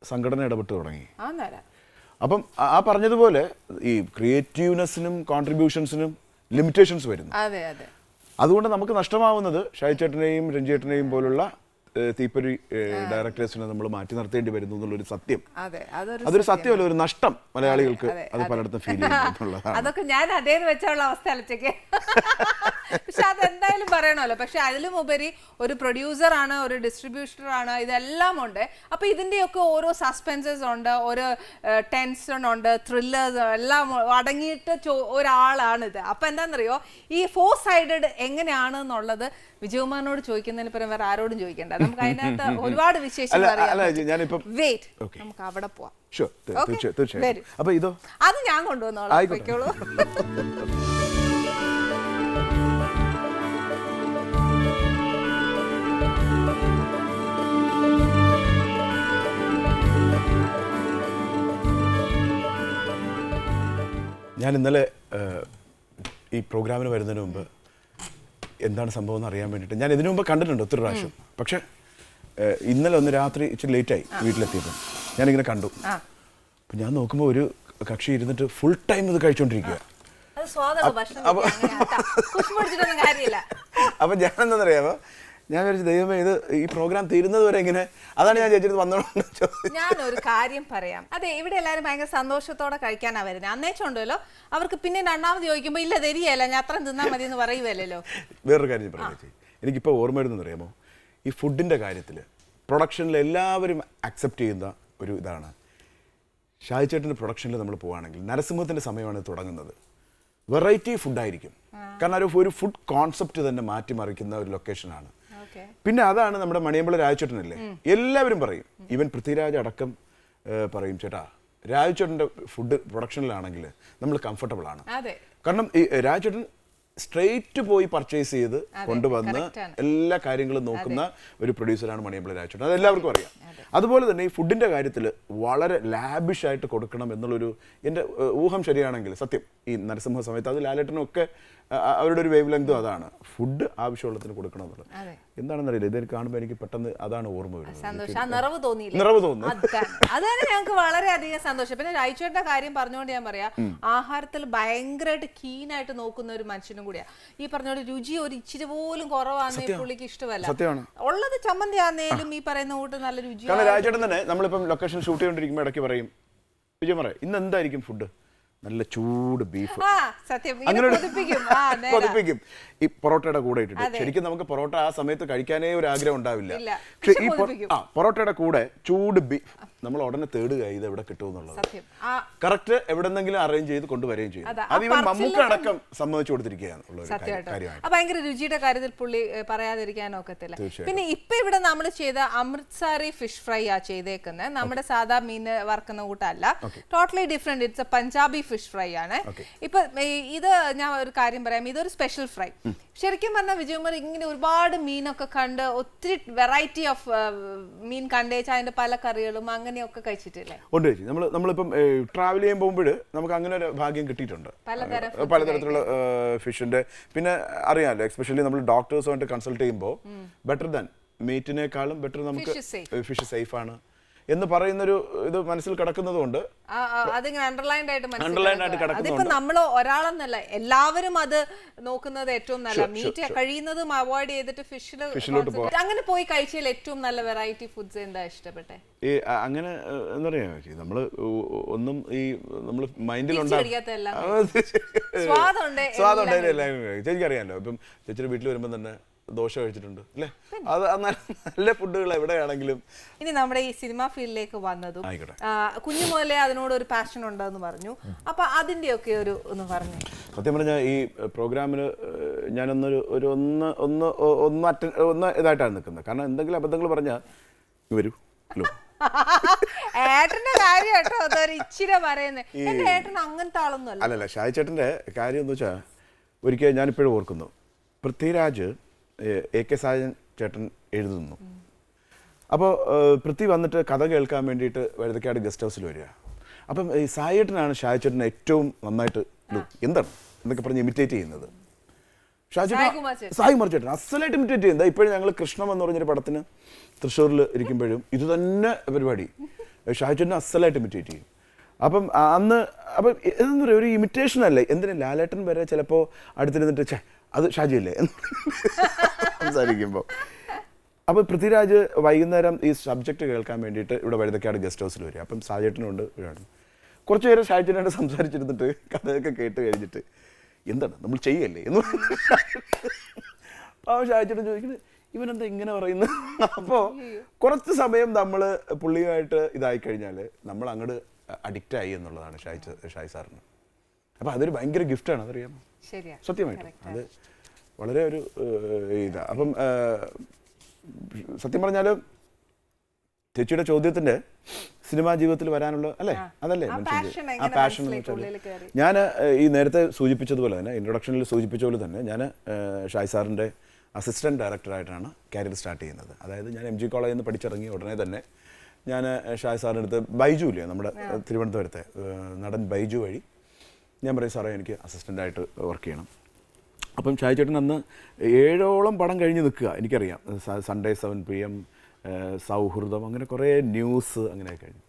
സംഘടന ഇടപെട്ട് തുടങ്ങി. അപ്പം ആ പറഞ്ഞതുപോലെ ഈ ക്രിയേറ്റീവ്നെസ്സിനും കോൺട്രിബ്യൂഷൻസിനും ലിമിറ്റേഷൻസ് വരുന്നു. അതുകൊണ്ട് നമുക്ക് നഷ്ടമാവുന്നത് ഷാജി ചേട്ടനെയും രഞ്ജിയേട്ടനെയും പോലുള്ള തീപ്പൊരി ഡയറക്ടേഴ്സിനെ നമ്മൾ മാറ്റി നിർത്തേണ്ടി വരുന്നു എന്നുള്ളൊരു സത്യം. അതൊരു സത്യമല്ല, ഒരു നഷ്ടം മലയാളികൾക്ക് അത് പലയിടത്തും ഫീൽ ചെയ്യുന്നുള്ളതാണ്. അതൊക്കെ ഞാൻ അതേന്ന് വെച്ചുള്ള അവസ്ഥ അലച്ചൊക്കെ. പക്ഷെ അതെന്തായാലും പറയണമല്ലോ. പക്ഷെ അതിലും ഉപരി ഒരു പ്രൊഡ്യൂസർ ആണ്, ഒരു ഡിസ്ട്രിബ്യൂട്ടർ ആണ്, ഇതെല്ലാം ഉണ്ട്. അപ്പൊ ഇതിന്റെയൊക്കെ ഓരോ സസ്പെൻസസ് ഉണ്ട്, ഒരു ടെൻഷൻ ഉണ്ട്, ത്രില്ലേഴ്സ് എല്ലാം അടങ്ങിയിട്ട് ഒരാളാണിത്. അപ്പൊ എന്താണെന്നറിയോ, ഈ 4 സൈഡഡ് എങ്ങനെയാണെന്നുള്ളത് വിജയകുമാറിനോട് ചോദിക്കുന്നതിന് പകരം വേറെ ആരോടും ചോദിക്കണ്ട. നമുക്ക് അതിനകത്ത് ഒരുപാട് വിശേഷങ്ങൾ അറിയാം. നമുക്ക് അവിടെ പോവാം. അത് ഞാൻ കൊണ്ടുവന്നോളാം. പോയിക്കോളൂ. ഞാൻ ഇന്നലെ ഈ പ്രോഗ്രാമിന് വരുന്നതിന് മുമ്പ് എന്താണ് സംഭവം എന്ന് അറിയാൻ വേണ്ടിയിട്ട് ഞാൻ ഇതിനു മുമ്പ് കണ്ടിട്ടുണ്ട് ഒത്തിരി പ്രാവശ്യം. പക്ഷെ ഇന്നലെ ഒന്ന് രാത്രി ഇച്ചിരി ലേറ്റായി വീട്ടിലെത്തിയപ്പോൾ ഞാനിങ്ങനെ കണ്ടു. അപ്പം ഞാൻ നോക്കുമ്പോൾ ഒരു കക്ഷി ഇരുന്നിട്ട് ഫുൾ ടൈം ഇത് കഴിച്ചുകൊണ്ടിരിക്കുക. അപ്പം ഞാൻ എന്താണെന്നറിയാമോ, ഞാൻ വിചാരിച്ചു ദൈവമേ ഇത് ഈ പ്രോഗ്രാം തീരുന്നത് വരെ ഇങ്ങനെ, അതാണ് ഞാൻ ചേച്ചി വന്നോണ്ട് ചോദിച്ചത്. ഞാനൊരു കാര്യം പറയാം. അതെ, ഇവിടെ എല്ലാവരും ഭയങ്കര സന്തോഷത്തോടെ കഴിക്കാനാ വരുന്നത്. അന്നേച്ചുണ്ടല്ലോ അവർക്ക് പിന്നെ രണ്ടാമത് ചോദിക്കുമ്പോൾ ഇല്ല തരികയല്ല, ഞാൻ അത്രയും തിന്നാൽ മതി എന്ന് പറയുമല്ലോ. വേറൊരു കാര്യം പറയാം ചേച്ചി, എനിക്കിപ്പോൾ ഓർമ്മ വരുന്നതെന്ന് അറിയാമോ, ഈ ഫുഡിൻ്റെ കാര്യത്തിൽ പ്രൊഡക്ഷനിൽ എല്ലാവരും അക്സെപ്റ്റ് ചെയ്യുന്ന ഒരു ഇതാണ്, ഷാജി ചേട്ടൻ്റെ പ്രൊഡക്ഷനിൽ നമ്മൾ പോവുകയാണെങ്കിൽ നരസിംഹത്തിൻ്റെ സമയമാണ് തുടങ്ങുന്നത്. വെറൈറ്റി ഫുഡായിരിക്കും. കാരണം ഒരു ഫുഡ് കോൺസെപ്റ്റ് തന്നെ മാറ്റിമറിക്കുന്ന ഒരു ലൊക്കേഷനാണ്. പിന്നെ അതാണ് നമ്മുടെ മണിയമ്പള രാജചേട്ടനല്ലേ, എല്ലാവരും പറയും, ഈവൻ പൃഥ്വിരാജ് അടക്കം പറയും, ചേട്ടാ രാജചേട്ടൻ്റെ ഫുഡ് പ്രൊഡക്ഷനിലാണെങ്കിൽ നമ്മൾ കംഫർട്ടബിൾ ആണ്. കാരണം ഈ രാജചേട്ടൻ സ്ട്രെയിറ്റ് പോയി പർച്ചേസ് ചെയ്ത് കൊണ്ടുവന്ന് എല്ലാ കാര്യങ്ങളും നോക്കുന്ന ഒരു പ്രൊഡ്യൂസറാണ് മണിയമ്പള രാജചേട്ടൻ. അത് എല്ലാവർക്കും അറിയാം. അതുപോലെ തന്നെ ഈ ഫുഡിൻ്റെ കാര്യത്തിൽ വളരെ ലാബിഷായിട്ട് കൊടുക്കണം എന്നുള്ളൊരു എൻ്റെ ഊഹം ശരിയാണെങ്കിൽ, സത്യം ഈ നരസിംഹ സമയത്ത് അത് ലാലേട്ടനൊക്കെ അവരുടെ ഒരു വേവ് ലെങ്തും അതാണ്, ഫുഡ് ആവശ്യമുള്ളതിന് കൊടുക്കണം എന്നുള്ളത്. എന്താണെന്നറിയില്ല, ഇതൊരു കാണുമ്പോൾ എനിക്ക് പെട്ടെന്ന് അതാണ് ഓർമ്മ വരുന്നത്. നിറവ് തോന്നുന്നു. അതാണ് ഞങ്ങൾക്ക് വളരെയധികം സന്തോഷം. പിന്നെ രാജചേട്ടന്റെ കാര്യം പറഞ്ഞുകൊണ്ട് ഞാൻ പറയാം, ആഹാരത്തിൽ ഭയങ്കരമായിട്ട് കീനായിട്ട് നോക്കുന്ന ഒരു മനുഷ്യനും കൂടിയാ. ഈ പറഞ്ഞ രുചി ഒരു ഇച്ചിരി പോലും കുറവാന്ന് പുള്ളിക്ക് ഇഷ്ടമല്ല. ഉള്ളത് ചമ്മന്തി ആന്നേലും ഈ പറയുന്ന കൂട്ട് നല്ല രുചി. രാജചേട്ടൻ തന്നെ നമ്മളിപ്പം ലൊക്കേഷൻ ഷൂട്ട് ചെയ്തുകൊണ്ടിരിക്കുമ്പോൾ ഇടയ്ക്ക് പറയും, വിജയ് പറയാം ഇന്ന് എന്തായിരിക്കും ഫുഡ്, നല്ല ചൂട് ബീഫ്, കൊതിപ്പിക്കും. ഈ പൊറോട്ടയുടെ കൂടെ ഇട്ടിട്ട്, ശരിക്കും നമുക്ക് പൊറോട്ട ആ സമയത്ത് കഴിക്കാനേ ഒരു ആഗ്രഹം ഉണ്ടാവില്ല. പക്ഷെ ഈ പൊറോട്ടയുടെ കൂടെ ചൂട് ബീഫ് നമ്മൾ ഉടനെ തേടുക ഇത് എവിടെ കിട്ടുമെന്നുള്ളത്. കറക്റ്റ് എവിടെന്നെങ്കിലും അറേഞ്ച് ചെയ്ത് കൊണ്ടുവരികയും ചെയ്യും. അത് ഇവൻ മമ്മൂക്ക അടക്കം സമ്മതിച്ചു കൊടുത്തിരിക്കുകയാണ്. ഭയങ്കര രുചിയുടെ കാര്യത്തിൽ പുള്ളി പറയാതിരിക്കാൻ ഒക്കത്തില്ല. പിന്നെ ഇപ്പൊ ഇവിടെ നമ്മൾ ചെയ്ത അമൃത്സറി ഫിഷ് ഫ്രൈ ആ ചെയ്തേക്കുന്നത്, നമ്മുടെ സാധാ മീൻ വറുക്കുന്ന കൂട്ടല്ല, totally different. It's a Punjabi fish fry ആണ്. ഇപ്പൊ ഇത് ഞാൻ ഒരു കാര്യം പറയാം, ഇതൊരു സ്പെഷ്യൽ ഫ്രൈ. ശരിക്കും പറഞ്ഞാൽ വിജയകുമാർ ഇങ്ങനെ ഒരുപാട് മീനൊക്കെ കണ്ട് ഒത്തിരി വെറൈറ്റി ഓഫ് മീൻ കണ്ടേച്ച് അതിന്റെ പല കറികളും അങ്ങനെയൊക്കെ കഴിച്ചിട്ടില്ലേ? ഉണ്ട് ചേച്ചി. നമ്മളിപ്പം ട്രാവൽ ചെയ്യാൻ പോകുമ്പോൾ നമുക്ക് അങ്ങനെ ഒരു ഭാഗ്യം കിട്ടിയിട്ടുണ്ട്, പലതരത്തിലുള്ള ഫിഷിന്റെ. പിന്നെ അറിയാമല്ലോ, എസ്പെഷ്യലി നമ്മൾ ഡോക്ടേഴ്സുമായിട്ട് കൺസൾട്ട് ചെയ്യുമ്പോൾ ബെറ്റർ ദാൻ മീറ്റിനേക്കാളും ബെറ്റർ നമുക്ക് ഫിഷ് സേഫ് ആണ് എന്ന് പറയുന്നൊരു ഇത് മനസ്സിൽ കിടക്കുന്നതുകൊണ്ട് നമ്മൾ ഒരാളെന്നല്ല എല്ലാവരും അത് നോക്കുന്നത് ഏറ്റവും നല്ല മീറ്റ് കഴിയുന്നതും അവോയ്ഡ് ചെയ്തിട്ട് ഫിഷിലോട്ട് പോകാം. അങ്ങനെ പോയി കഴിച്ചാൽ ഏറ്റവും നല്ല വെറൈറ്റി ഫുഡ്സ് എന്താ ഇഷ്ടപ്പെട്ടെ? ഈ അങ്ങനെ എന്താ പറയാ, നമ്മള് ഒന്നും ഈ നമ്മള് മൈൻഡിലുണ്ടാകും ചേച്ചിക്ക് അറിയാമല്ലോ. ഇപ്പം ചേച്ചിയുടെ വീട്ടിൽ വരുമ്പോൾ തന്നെ ദോശ കഴിച്ചിട്ടുണ്ട് അല്ലേ, അത് നല്ല ഫുഡുകൾ എവിടെയാണെങ്കിലും. ഇനി നമ്മുടെ ഈ സിനിമ ഫീൽഡിലേക്ക് വന്നതും കുഞ്ഞു മുതലേ അതിനോട് ഒരു പാഷൻ ഉണ്ടെന്ന് പറഞ്ഞു, അപ്പൊ അതിന്റെയൊക്കെ ഒന്ന് പറഞ്ഞു. സത്യം പറഞ്ഞാൽ ഈ പ്രോഗ്രാമിന് ഞാനൊന്നൊരു ഒന്ന് ഇതായിട്ടാണ് നിൽക്കുന്നത്. കാരണം എന്തെങ്കിലും അബദ്ധങ്ങൾ പറഞ്ഞാൽ വരൂ ഏട്ടന്റെ കാര്യം കേട്ടോ ഇച്ചിരി പറയുന്നത്. എന്റെ ഏട്ടൻ അങ്ങനത്തെ ആളൊന്നും അല്ലല്ല. ഷാജി ചേട്ടന്റെ കാര്യം എന്ന് വെച്ചാൽ ഒരിക്കൽ ഞാനിപ്പോഴും ഓർക്കുന്നു, പൃഥ്വിരാജ് AK സാജൻ ചേട്ടൻ എഴുതുന്നു. അപ്പോൾ പൃഥ്വി വന്നിട്ട് കഥ കേൾക്കാൻ വേണ്ടിയിട്ട് വഴുതക്കാട് ഗസ്റ്റ് ഹൗസിൽ വരിക. അപ്പം ഈ സായേട്ടനാണ് ഷാജി ചേട്ടനെ ഏറ്റവും നന്നായിട്ട് എന്താണ് എന്നൊക്കെ പറഞ്ഞ് ഇമിറ്റേറ്റ് ചെയ്യുന്നത്. സായികുമാർ ചേട്ടൻ അസലായിട്ട് ഇമിറ്റേറ്റ് ചെയ്യുന്നത്. ഇപ്പോഴും ഞങ്ങൾ കൃഷ്ണം എന്ന് പറഞ്ഞൊരു പടത്തിന് തൃശ്ശൂരിൽ ഇരിക്കുമ്പോഴും ഇത് തന്നെ പരിപാടി, ഷാജി ചേട്ടനെ അസലായിട്ട് ഇമിറ്റേറ്റ് ചെയ്യും. അപ്പം അന്ന് അപ്പം എന്താ പറയുക, ഒരു ഇമിറ്റേഷൻ അല്ലേ, എന്തിനാ ലാലേട്ടൻ വരെ ചിലപ്പോൾ അടുത്തിരുന്നിട്ട് അത് ഷാജിയല്ലേ എന്ന് സംസാരിക്കുമ്പോൾ. അപ്പോൾ പൃഥ്വിരാജ് വൈകുന്നേരം ഈ സബ്ജക്റ്റ് കേൾക്കാൻ വേണ്ടിയിട്ട് ഇവിടെ വഴുതക്കാട് ഗസ്റ്റ് ഹൗസിൽ വരിക. അപ്പം ഷാജിയേട്ടനുണ്ട് ഇവിടെയാണ്. കുറച്ച് നേരം ഷാജിയേട്ടനായിട്ട് സംസാരിച്ചിരുന്നിട്ട് കഥയൊക്കെ കേട്ട് കഴിഞ്ഞിട്ട് എന്താണ് നമ്മൾ ചെയ്യല്ലേ എന്ന് അപ്പോൾ ഷാജിയേട്ടൻ ചോദിക്കുന്നത് ഇവനെന്താ ഇങ്ങനെ പറയുന്നത്. അപ്പോൾ കുറച്ച് സമയം നമ്മൾ പുള്ളിയുമായിട്ട് ഇതായി കഴിഞ്ഞാൽ നമ്മൾ അങ്ങോട്ട് അഡിക്റ്റ് ആയി എന്നുള്ളതാണ് ഷാജി സാറിന്. അപ്പോൾ അതൊരു ഭയങ്കര ഗിഫ്റ്റാണ്, അതറിയാമോ? സത്യമായിട്ടും അത് വളരെ ഒരു ഇതാ. അപ്പം സത്യം പറഞ്ഞാൽ ചേച്ചിയുടെ ചോദ്യത്തിന്റെ സിനിമാ ജീവിതത്തിൽ വരാനുള്ള അല്ലേ, അതല്ലേ ആ പാഷൻ എന്ന് വെച്ചാൽ, ഞാൻ ഈ നേരത്തെ സൂചിപ്പിച്ചതുപോലെ തന്നെ ഇൻട്രൊഡക്ഷനിൽ സൂചിപ്പിച്ച പോലെ തന്നെ ഞാൻ ഷാജി സാറിൻ്റെ അസിസ്റ്റൻറ്റ് ഡയറക്ടറായിട്ടാണ് കരിയർ സ്റ്റാർട്ട് ചെയ്യുന്നത്. അതായത് ഞാൻ MG കോളേജിൽ നിന്ന് പഠിച്ചിറങ്ങി ഉടനെ തന്നെ ഞാൻ ഷാജി സാറിൻ്റെ അടുത്ത് ബൈജു ഇല്ലേ നമ്മുടെ തിരുവനന്തപുരത്തെ നടൻ ബൈജു വഴി ഞാൻ പറയും സാറേ എനിക്ക് അസിസ്റ്റൻ്റായിട്ട് വർക്ക് ചെയ്യണം. അപ്പം ഷാജി ചേട്ടൻ അന്ന് 7ഓളം പടം കഴിഞ്ഞ് നിൽക്കുക, എനിക്കറിയാം. സൺഡേ 7 PM, സൗഹൃദം, അങ്ങനെ കുറേ ന്യൂസ് അങ്ങനെയൊക്കെ കഴിഞ്ഞു.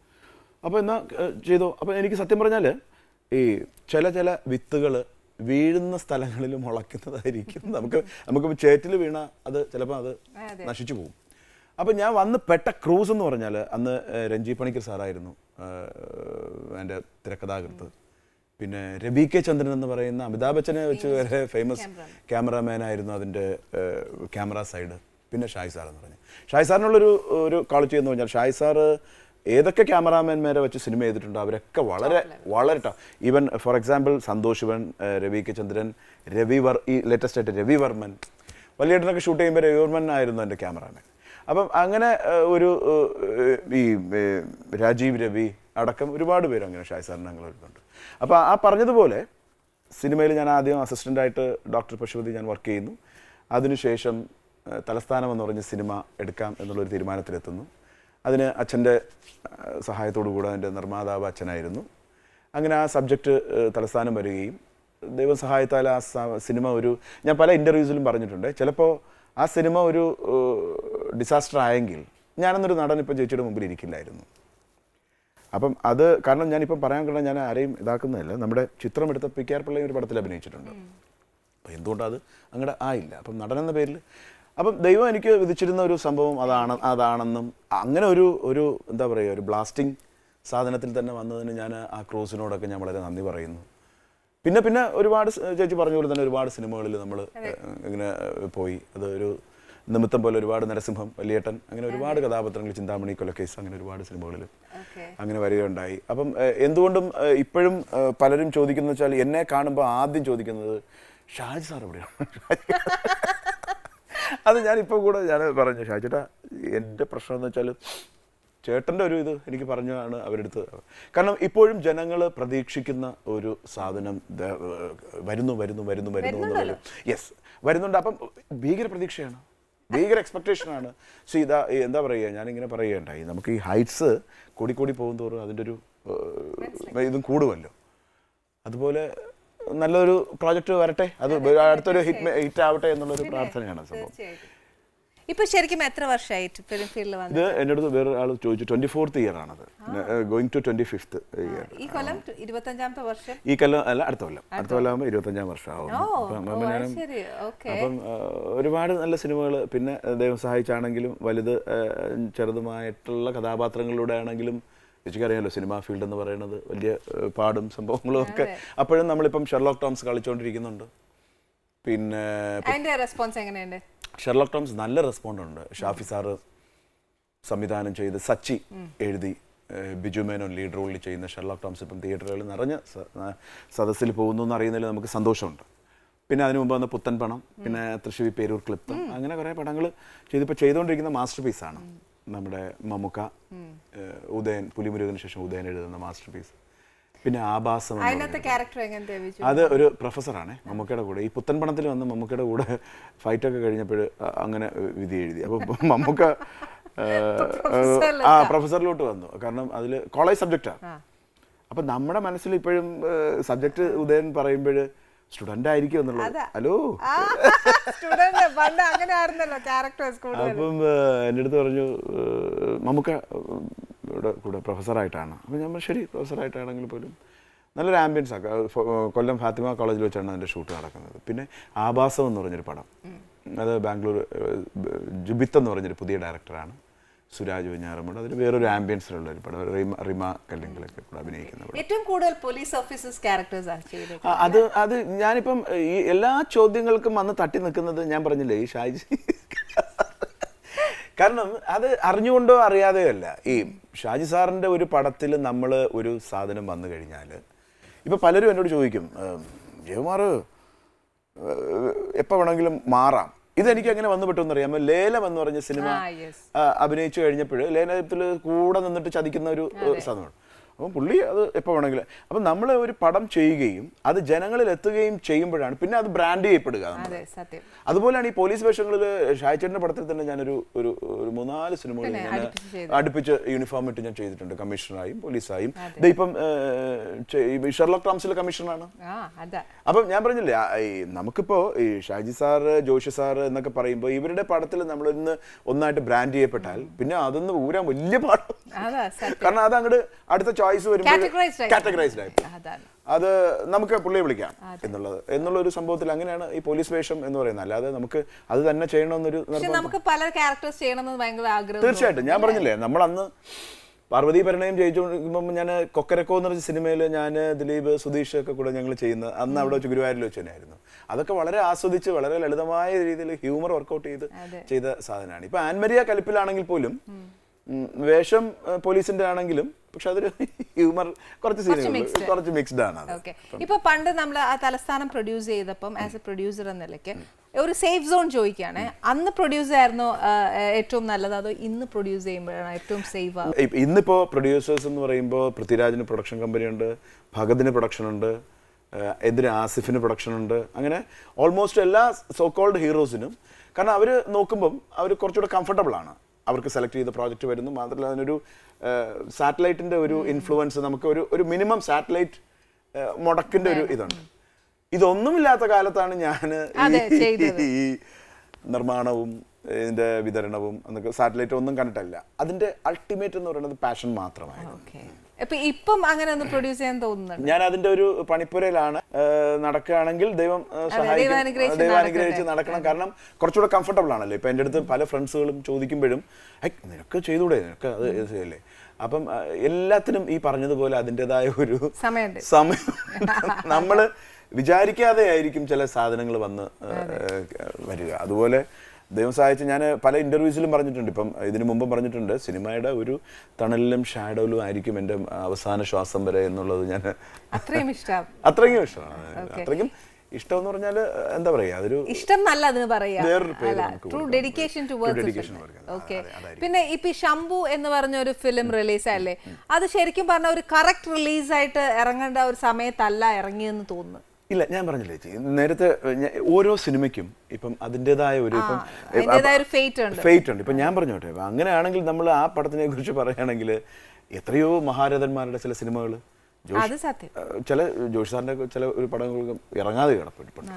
അപ്പോൾ എന്നാൽ ചെയ്തോ. അപ്പോൾ എനിക്ക് സത്യം പറഞ്ഞാൽ ഈ ചില വിത്തുകൾ വീഴുന്ന സ്ഥലങ്ങളിൽ മുളയ്ക്കുന്നതായിരിക്കും. നമുക്ക് ചേറ്റിൽ വീണ അത് ചിലപ്പോൾ അത് നശിച്ചു പോകും. അപ്പം ഞാൻ വന്ന് പെട്ട ക്രൂസ് എന്ന് പറഞ്ഞാൽ അന്ന് രഞ്ജി പണിക്കർ സാറായിരുന്നു എൻ്റെ തിരക്കഥാകൃത്ത്. പിന്നെ രവി കെ ചന്ദ്രൻ എന്ന് പറയുന്ന അമിതാഭ് ബച്ചനെ വെച്ച് വരെ ഫേമസ് ക്യാമറാമാൻ ആയിരുന്നു അതിൻ്റെ ക്യാമറ സൈഡ്. പിന്നെ ഷായ് സാർ എന്ന് പറഞ്ഞു. ഷായ് സാറിനുള്ളൊരു ക്വാളിറ്റി എന്ന് പറഞ്ഞാൽ ഷായ് സാറ് ഏതൊക്കെ ക്യാമറാമാൻമാരെ വെച്ച് സിനിമ ചെയ്തിട്ടുണ്ടോ അവരൊക്കെ വളരെ even for example Santosh Sivan, Ravi K Chandran, ഈ ലേറ്റസ്റ്റ് ആയിട്ട് രവി വർമ്മൻ, വലിയേട്ടനൊക്കെ ഷൂട്ട് ചെയ്യുമ്പോൾ രവി വർമ്മൻ ആയിരുന്നു എൻ്റെ ക്യാമറാമാൻ. അപ്പം അങ്ങനെ ഈ രാജീവ് രവി അടക്കം ഒരുപാട് പേര് അങ്ങനെ ഷായ് സാറിന് ഞങ്ങൾ വരുന്നുണ്ട്. അപ്പോൾ ആ പറഞ്ഞതുപോലെ സിനിമയിൽ ഞാൻ ആദ്യം അസിസ്റ്റൻ്റായിട്ട് ഡോക്ടർ പശുപതി ഞാൻ വർക്ക് ചെയ്യുന്നു. അതിനുശേഷം തലസ്ഥാനം എന്ന് പറഞ്ഞ സിനിമ എടുക്കാം എന്നുള്ളൊരു തീരുമാനത്തിലെത്തുന്നു. അതിന് അച്ഛൻ്റെ സഹായത്തോടു കൂടെ എൻ്റെ നിർമ്മാതാവ് അച്ഛനായിരുന്നു. അങ്ങനെ ആ സബ്ജക്റ്റ് തലസ്ഥാനം വരികയും ദൈവം സഹായത്താൽ ആ സിനിമ ഞാൻ പല ഇൻ്റർവ്യൂസിലും പറഞ്ഞിട്ടുണ്ട്, ചിലപ്പോൾ ആ സിനിമ ഒരു ഡിസാസ്റ്റർ ആയെങ്കിൽ ഞാനെന്നൊരു നടൻ ഇപ്പം ചേച്ചിയുടെ മുമ്പിൽ ഇരിക്കില്ലായിരുന്നു. അപ്പം അത് കാരണം ഞാനിപ്പം പറയാൻ കാരണം ഞാൻ ആരെയും ഇതാക്കുന്നതല്ല, നമ്മുടെ ചിത്രം എടുത്ത പി.കെ.ആർ. പിള്ളയും ഒരു പടത്തിൽ അഭിനയിച്ചിട്ടുണ്ട്. അപ്പം എന്തുകൊണ്ടത് അങ്ങോട്ട് ആയില്ല. അപ്പം നടനെന്ന പേരിൽ അപ്പം ദൈവം എനിക്ക് വിധിച്ചിരുന്ന ഒരു സംഭവം അതാണെന്നും അങ്ങനെ ഒരു എന്താ പറയുക ഒരു ബ്ലാസ്റ്റിംഗ് സാധനത്തിൽ തന്നെ വന്നതിന് ഞാൻ ആ ക്രൂസിനോടൊക്കെ ഞാൻ വളരെ നന്ദി പറയുന്നു. പിന്നെ ഒരുപാട് ചേച്ചി പറഞ്ഞ പോലെ തന്നെ ഒരുപാട് സിനിമകളിൽ നമ്മൾ ഇങ്ങനെ പോയി. അത് ഒരു നിമിത്തം പോലെ ഒരുപാട് നരസിംഹം, വലിയേട്ടൻ, അങ്ങനെ ഒരുപാട് കഥാപാത്രങ്ങൾ, ചിന്താമണി കൊലക്കേസ്, അങ്ങനെ ഒരുപാട് സിനിമകളിൽ അങ്ങനെ വരികയുണ്ടായി. അപ്പം എന്തുകൊണ്ടും ഇപ്പോഴും പലരും ചോദിക്കുന്നത് വെച്ചാൽ എന്നെ കാണുമ്പോൾ ആദ്യം ചോദിക്കുന്നത് ഷാജി സാർ എവിടെയാണ്. അത് ഞാനിപ്പോൾ കൂടെ ഞാൻ പറഞ്ഞു, ഷാജി ചേട്ടാ എൻ്റെ പ്രശ്നം എന്ന് വെച്ചാൽ ചേട്ടൻ്റെ ഒരു ഇത് എനിക്ക് പറഞ്ഞാണ് അവരെടുത്ത്. കാരണം ഇപ്പോഴും ജനങ്ങൾ പ്രതീക്ഷിക്കുന്ന ഒരു സാധനം വരുന്നു. യെസ്, വരുന്നുണ്ട്. അപ്പം ഭീകര പ്രതീക്ഷയാണ്, ഭീകര എക്സ്പെക്ടേഷനാണ്. സോ എന്താ പറയുക, ഞാനിങ്ങനെ പറയുകയുണ്ടായി, നമുക്ക് ഈ ഹൈറ്റ്സ് കൂടി പോകും തോറും അതിൻ്റെ ഒരു ഇതും കൂടുമല്ലോ. അതുപോലെ നല്ലൊരു പ്രോജക്റ്റ് വരട്ടെ, അത് അടുത്തൊരു ഹിറ്റ് ആവട്ടെ എന്നുള്ളൊരു പ്രാർത്ഥനയാണ് സംഭവം. ഇപ്പൊ ശരിക്കും എത്ര വർഷമായിട്ട് ഫിലിം ഫീൽഡിൽ വന്നത്? ഇത് എൻ്റെ അടുത്ത് വേറെ ആൾ ചോദിച്ചു. 24th ഇയർ ആണത്, ഗോയിങ് ടു 25th ഇയർ. ഈ കൊല്ലം 25ാമത്തെ വർഷം. ഈ കൊല്ലം അല്ല, അടുത്ത കൊല്ലം ആകുമ്പോൾ 25ാം വർഷമാവും. അപ്പം ഒരുപാട് നല്ല സിനിമകൾ, പിന്നെ ദൈവം സഹായിച്ചാണെങ്കിലും വലുത് ചെറുതുമായിട്ടുള്ള കഥാപാത്രങ്ങളിലൂടെ ആണെങ്കിലും എനിക്കറിയാമല്ലോ സിനിമാ ഫീൽഡ് എന്ന് പറയുന്നത് വലിയ പാടും സംഭവങ്ങളും ഒക്കെ. അപ്പോഴും നമ്മളിപ്പം ഷെർലോക്ക് ടോംസ് കളിച്ചുകൊണ്ടിരിക്കുന്നുണ്ട്. പിന്നെ റെസ്പോൺസ് എങ്ങനെയുണ്ട്? ഷെർലോക്ക് ടോംസ് നല്ല റെസ്പോണ്ടുണ്ട്. ഷാഫി സാറ് സംവിധാനം ചെയ്ത് സച്ചി എഴുതി ബിജു മേനോൻ ലീഡ് റോളിൽ ചെയ്യുന്ന ഷെർലോക്ക് ടോംസ് ഇപ്പം തിയേറ്ററുകളിൽ നിറഞ്ഞ സദസ്സിൽ പോകുന്നു എന്നറിയുന്നതിൽ നമുക്ക് സന്തോഷമുണ്ട്. പിന്നെ അതിനു മുമ്പ് വന്ന പുത്തൻ പണം, പിന്നെ തൃശ്ശൂർ പേരൂർ ക്ലിപ്പ്, അങ്ങനെ കുറേ പടങ്ങൾ ചെയ്തിപ്പോൾ ചെയ്തുകൊണ്ടിരിക്കുന്ന മാസ്റ്റർ പീസാണ് നമ്മുടെ മമ്മുക്ക, ഉദയൻ, പുലിമുരുകന് ശേഷം ഉദയൻ എഴുതുന്ന മാസ്റ്റർ പീസ്. പിന്നെ ആഭാസം, അത് ഒരു പ്രൊഫസറാണ് മമ്മൂക്കയുടെ കൂടെ. ഈ പുത്തൻ പണത്തിൽ വന്ന് മമ്മൂക്കയുടെ കൂടെ ഫൈറ്റൊക്കെ കഴിഞ്ഞപ്പോൾ അങ്ങനെ വിധി എഴുതി. അപ്പോൾ മമ്മൂക്ക പ്രൊഫസറിലോട്ട് വന്നു. കാരണം അതിൽ കോളേജ് സബ്ജക്റ്റാണ്. അപ്പം നമ്മുടെ മനസ്സിൽ ഇപ്പോഴും സബ്ജക്റ്റ് ഉദയൻ പറയുമ്പോൾ സ്റ്റുഡൻ്റ് ആയിരിക്കും എന്നുള്ളത്. ഹലോ, അപ്പം എൻ്റെ അടുത്ത് പറഞ്ഞു മമ്മൂക്ക കൂടെ പ്രൊഫസറായിട്ടാണ്. അപ്പം ഞാൻ ശരി, പ്രൊഫസറായിട്ടാണെങ്കിൽ പോലും നല്ലൊരു ആംബിയൻസ് ആക്കുക. കൊല്ലം ഫാത്തിമ കോളേജിൽ വെച്ചാണ് അതിൻ്റെ ഷൂട്ട് നടക്കുന്നത്. പിന്നെ ആഭാസം എന്ന് പറഞ്ഞൊരു പടം, അത് ബാംഗ്ലൂർ ജുബിത്ത് എന്ന് പറഞ്ഞൊരു പുതിയ ഡയറക്ടറാണ്, സുരാജ് വെഞ്ഞാറമ്മൂട്. അതിൽ വേറൊരു ആംബിയൻസിലുള്ള ഒരു പടം, റിമ കല്ലിങ്കലൊക്കെ കൂടെ അഭിനയിക്കുന്ന പടം. ഏറ്റവും കൂടുതൽ പോലീസ് ഓഫീസേഴ്സ് ക്യാരക്ടേഴ്സ് അത് ഞാനിപ്പം ഈ എല്ലാ ചോദ്യങ്ങൾക്കും വന്ന് തട്ടി നിൽക്കുന്നത് ഞാൻ പറഞ്ഞില്ലേ ഈ ഷാജി. കാരണം അത് അറിഞ്ഞുകൊണ്ടോ അറിയാതെയോ അല്ല. ഈ ഷാജി സാറിൻ്റെ ഒരു പടത്തിൽ നമ്മൾ ഒരു സാധനം വന്നു കഴിഞ്ഞാൽ ഇപ്പം പലരും എന്നോട് ചോദിക്കും, ജയകുമാർ എപ്പോൾ വേണമെങ്കിലും മാറാം. ഇതെനിക്ക് എങ്ങനെ വന്നു പെട്ടെന്നറിയാമോ, ലേലം എന്ന് പറഞ്ഞ സിനിമ അഭിനയിച്ചു കഴിഞ്ഞപ്പോൾ ലേലത്തിൽ കൂടെ നിന്നിട്ട് ചതിക്കുന്ന ഒരു സാധനമാണ്. അപ്പം പുള്ളി അത് എപ്പോൾ വേണമെങ്കിലും. അപ്പം നമ്മൾ ഒരു പടം ചെയ്യുകയും അത് ജനങ്ങളിൽ എത്തുകയും ചെയ്യുമ്പോഴാണ് പിന്നെ അത് ബ്രാൻഡ് ചെയ്യപ്പെടുക. അതുപോലെയാണ് ഈ പോലീസ് വേഷങ്ങളിൽ. ഷായ്ചേട്ടൻ്റെ പടത്തിൽ തന്നെ ഞാനൊരു 3-4 സിനിമകളിൽ ഞാൻ അടുപ്പിച്ച് യൂണിഫോം ഇട്ട് ഞാൻ ചെയ്തിട്ടുണ്ട്, കമ്മീഷണറായും പോലീസായും. ഇപ്പം ഷെർലോക്ക് ടോംസിലെ കമ്മീഷണറാണ്. അപ്പം ഞാൻ പറഞ്ഞില്ലേ, ഈ നമുക്കിപ്പോൾ ഈ ഷാജി സാറ്, ജോഷി സാറ് എന്നൊക്കെ പറയുമ്പോൾ ഇവരുടെ പടത്തിൽ നമ്മളിന്ന് ഒന്നായിട്ട് ബ്രാൻഡ് ചെയ്യപ്പെട്ടാൽ പിന്നെ അതൊന്ന് ഊരാൻ വലിയ പാടാണ്. കാരണം അത് അങ്ങോട്ട് അടുത്ത ചോയ്സ് വരുമ്പോൾ കാറ്റഗറൈസ്ഡ് ആയി. അത് നമുക്ക് പുള്ളിയെ വിളിക്കാം എന്നുള്ളൊരു സംഭവത്തിൽ അങ്ങനെയാണ് ഈ പോലീസ് വേഷം എന്ന് പറയുന്നത്. അല്ലാതെ നമുക്ക് അത് തന്നെ ചെയ്യണമെന്നൊരു നമുക്ക് പല ക്യാരക്ടേഴ്സ് ചെയ്യണമെന്ന് ഭയങ്കര ആഗ്രഹം. തീർച്ചയായിട്ടും ഞാൻ പറഞ്ഞില്ലേ, നമ്മൾ അന്ന് പാർവതി പരിണയം ജയിച്ചുകൊണ്ടിരിക്കുമ്പോൾ ഞാൻ കൊക്കരക്കോ എന്ന് പറഞ്ഞ സിനിമയിൽ ഞാൻ ദിലീപ് സുധീഷ് ഒക്കെ കൂടെ ഞങ്ങൾ ചെയ്യുന്നത് അന്ന് അവിടെ വെച്ച് ഗുരുവായൂരിൽ വെച്ച് തന്നെയായിരുന്നു. അതൊക്കെ വളരെ ആസ്വദിച്ച് വളരെ ലളിതമായ രീതിയിൽ ഹ്യൂമർ വർക്കൗട്ട് ചെയ്ത സാധനമാണ്. ഇപ്പൊ ആൻമരിയ കലിപ്പിലാണെങ്കിൽ പോലും വേഷം പോലീസിന്റെ ആണെങ്കിലും പക്ഷെ അതൊരു ഹ്യൂമർ കുറച്ച് സീനുകൾ കുറച്ച് മിക്സ്ഡ് ആണ്. ഇപ്പൊ പണ്ട് നമ്മൾ ആ തലസ്ഥാനം പ്രൊഡ്യൂസ് ചെയ്തപ്പം ആസ് എ പ്രൊഡ്യൂസർ എന്ന നിലയ്ക്ക് ഒരു സേഫ് സോൺ ചോദിക്കുകയാണ്, അന്ന് പ്രൊഡ്യൂസ് ആയിരുന്നോ ഏറ്റവും നല്ലത് അതോ ഇന്ന് പ്രൊഡ്യൂസ് ചെയ്യുമ്പോഴാണ് ഏറ്റവും സേഫ് ആവുക? ഇന്നിപ്പോ പ്രൊഡ്യൂസേഴ്സ് എന്ന് പറയുമ്പോൾ പൃഥ്വിരാജിന് പ്രൊഡക്ഷൻ കമ്പനി ഉണ്ട്, ഭഗതിന് പ്രൊഡക്ഷൻ ഉണ്ട്, എതിരെ ആസിഫിന് പ്രൊഡക്ഷൻ ഉണ്ട്, അങ്ങനെ ഓൾമോസ്റ്റ് എല്ലാ സോ കോൾഡ് ഹീറോസിനും. കാരണം അവർ നോക്കുമ്പം അവർ കുറച്ചുകൂടെ കംഫർട്ടബിൾ ആണ്, അവർക്ക് സെലക്ട് ചെയ്ത പ്രോജക്റ്റ് വരുന്നു. മാത്രമല്ല അതിനൊരു സാറ്റലൈറ്റിന്റെ ഒരു ഇൻഫ്ലുവൻസ്, നമുക്ക് ഒരു മിനിമം സാറ്റലൈറ്റ് മുടക്കിന്റെ ഒരു ഇതുണ്ട്. ഇതൊന്നുമില്ലാത്ത കാലത്താണ് ഞാൻ ഈ നിർമ്മാണവും ഇതിന്റെ വിതരണവും എന്നൊക്കെ സാറ്റലൈറ്റ് ഒന്നും കണ്ടിട്ടല്ല. അതിന്റെ അൾട്ടിമേറ്റ് എന്ന് പറയുന്നത് പാഷൻ മാത്രമായിരുന്നു. ഇപ്പം അങ്ങനെ ഒന്ന് പ്രൊഡ്യൂസ് ചെയ്യാൻ തോന്നുന്നുണ്ട്. ഞാൻ അതിന്റെ ഒരു പണിപ്പുരയിലാണ്. നടക്കുകയാണെങ്കിൽ ദൈവം സഹായിക്കും, ദൈവാനുഗ്രഹിച്ച് നടക്കണം. കാരണം കുറച്ചുകൂടെ കംഫർട്ടബിൾ ആണല്ലോ. ഇപ്പൊ എൻ്റെ അടുത്ത് പല ഫ്രണ്ട്സുകളും ചോദിക്കുമ്പോഴും നിനക്ക് ചെയ്തുകൂടെ, നിനക്ക് അത് ചെയ്യല്ലേ. അപ്പം എല്ലാത്തിനും ഈ പറഞ്ഞതുപോലെ അതിൻ്റെതായ ഒരു സമയം നമ്മൾ വിചാരിക്കാതെ ആയിരിക്കും ചില സാധനങ്ങൾ വന്ന് വരിക. അതുപോലെ ദൈവം സഹായിച്ച് ഞാൻ പല ഇന്റർവ്യൂസിലും പറഞ്ഞിട്ടുണ്ട്, ഇപ്പം ഇതിനു മുമ്പ് പറഞ്ഞിട്ടുണ്ട്, സിനിമയുടെ ഒരു തണലിലും ഷാഡോയിലും ആയിരിക്കും എൻ്റെ അവസാന ശ്വാസം വരെ എന്നുള്ളത്. ഞാൻ അത്രയും ഇഷ്ടമാണ്. അത്രയ്ക്കും ഇഷ്ടം എന്ന് പറഞ്ഞാൽ എന്താ പറയാ, അതൊരു ഇഷ്ടം നല്ല അതിന് പറയാ, ട്രൂ ഡെഡിക്കേഷൻ ടുവേർഡ്സ്. ഓക്കെ, പിന്നെ ഇപ്പൊ ശംഭു എന്ന് പറഞ്ഞ ഒരു ഫിലിം റിലീസ് അല്ലേ, അത് ശരിക്കും പറഞ്ഞ ഒരു കറക്റ്റ് റിലീസ് ആയിട്ട് ഇറങ്ങേണ്ട ഒരു സമയത്തല്ല ഇറങ്ങിയെന്ന് തോന്നുന്നു. ഇല്ല, ഞാൻ പറഞ്ഞില്ലേ ചേച്ചി, നേരത്തെ ഓരോ സിനിമയ്ക്കും ഇപ്പം അതിൻ്റെതായ ഒരു ഫെയ്റ്റ് ഉണ്ട്. ഇപ്പം ഞാൻ പറഞ്ഞോട്ടെ, അങ്ങനെയാണെങ്കിൽ നമ്മൾ ആ പടത്തിനെ കുറിച്ച് പറയുകയാണെങ്കിൽ എത്രയോ മഹാരഥന്മാരുടെ ചില സിനിമകൾ ചില ജോഷി സാറിന്റെ ചില ഒരു പടങ്ങൾക്ക് ഇറങ്ങാതെ കിടപ്പിട്ടുണ്ട്.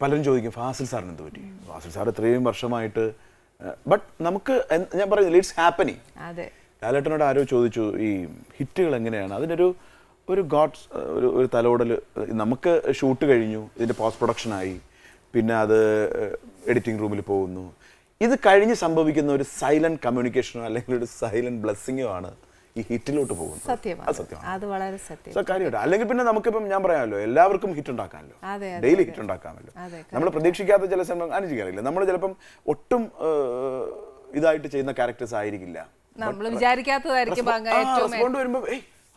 പലരും ചോദിക്കും ഫാസിൽ സാറിന് എന്ത് പറ്റി, ഫാസിൽ സാർ ഇത്രയും വർഷമായിട്ട്. ബട്ട് നമുക്ക് ഞാൻ പറയുന്നില്ല, ഇറ്റ്സ് ഹാപ്പനിങ്. ലാലേട്ടനോട് ആരോ ചോദിച്ചു ഈ ഹിറ്റുകൾ എങ്ങനെയാണ്, അതിനൊരു ഗോഡ്സ് ഒരു തലോടൽ. നമുക്ക് ഷൂട്ട് കഴിഞ്ഞു, ഇതിൻ്റെ പോസ്റ്റ് പ്രൊഡക്ഷനായി, പിന്നെ അത് എഡിറ്റിംഗ് റൂമിൽ പോകുന്നു. ഇത് കഴിഞ്ഞ് സംഭവിക്കുന്ന ഒരു സൈലന്റ് കമ്മ്യൂണിക്കേഷനോ അല്ലെങ്കിൽ ഒരു സൈലന്റ് ബ്ലെസ്സിങ്ങോ ആണ് ഈ ഹിറ്റിലോട്ട് പോകുന്നത്. കാര്യമായിട്ട്. അല്ലെങ്കിൽ പിന്നെ നമുക്കിപ്പം ഞാൻ പറയാമല്ലോ, എല്ലാവർക്കും ഹിറ്റ് ഉണ്ടാക്കാമല്ലോ, ഡെയിലി ഹിറ്റ് ഉണ്ടാക്കാമല്ലോ. നമ്മൾ പ്രതീക്ഷിക്കാത്ത ചില സിനിമ അനുചിക്കാറില്ല. നമ്മൾ ചിലപ്പം ഒട്ടും ഇതായിട്ട് ചെയ്യുന്ന ക്യാരക്ടേഴ്സ് ആയിരിക്കില്ല, റെസ്പോണ്ട് വരുമ്പോൾ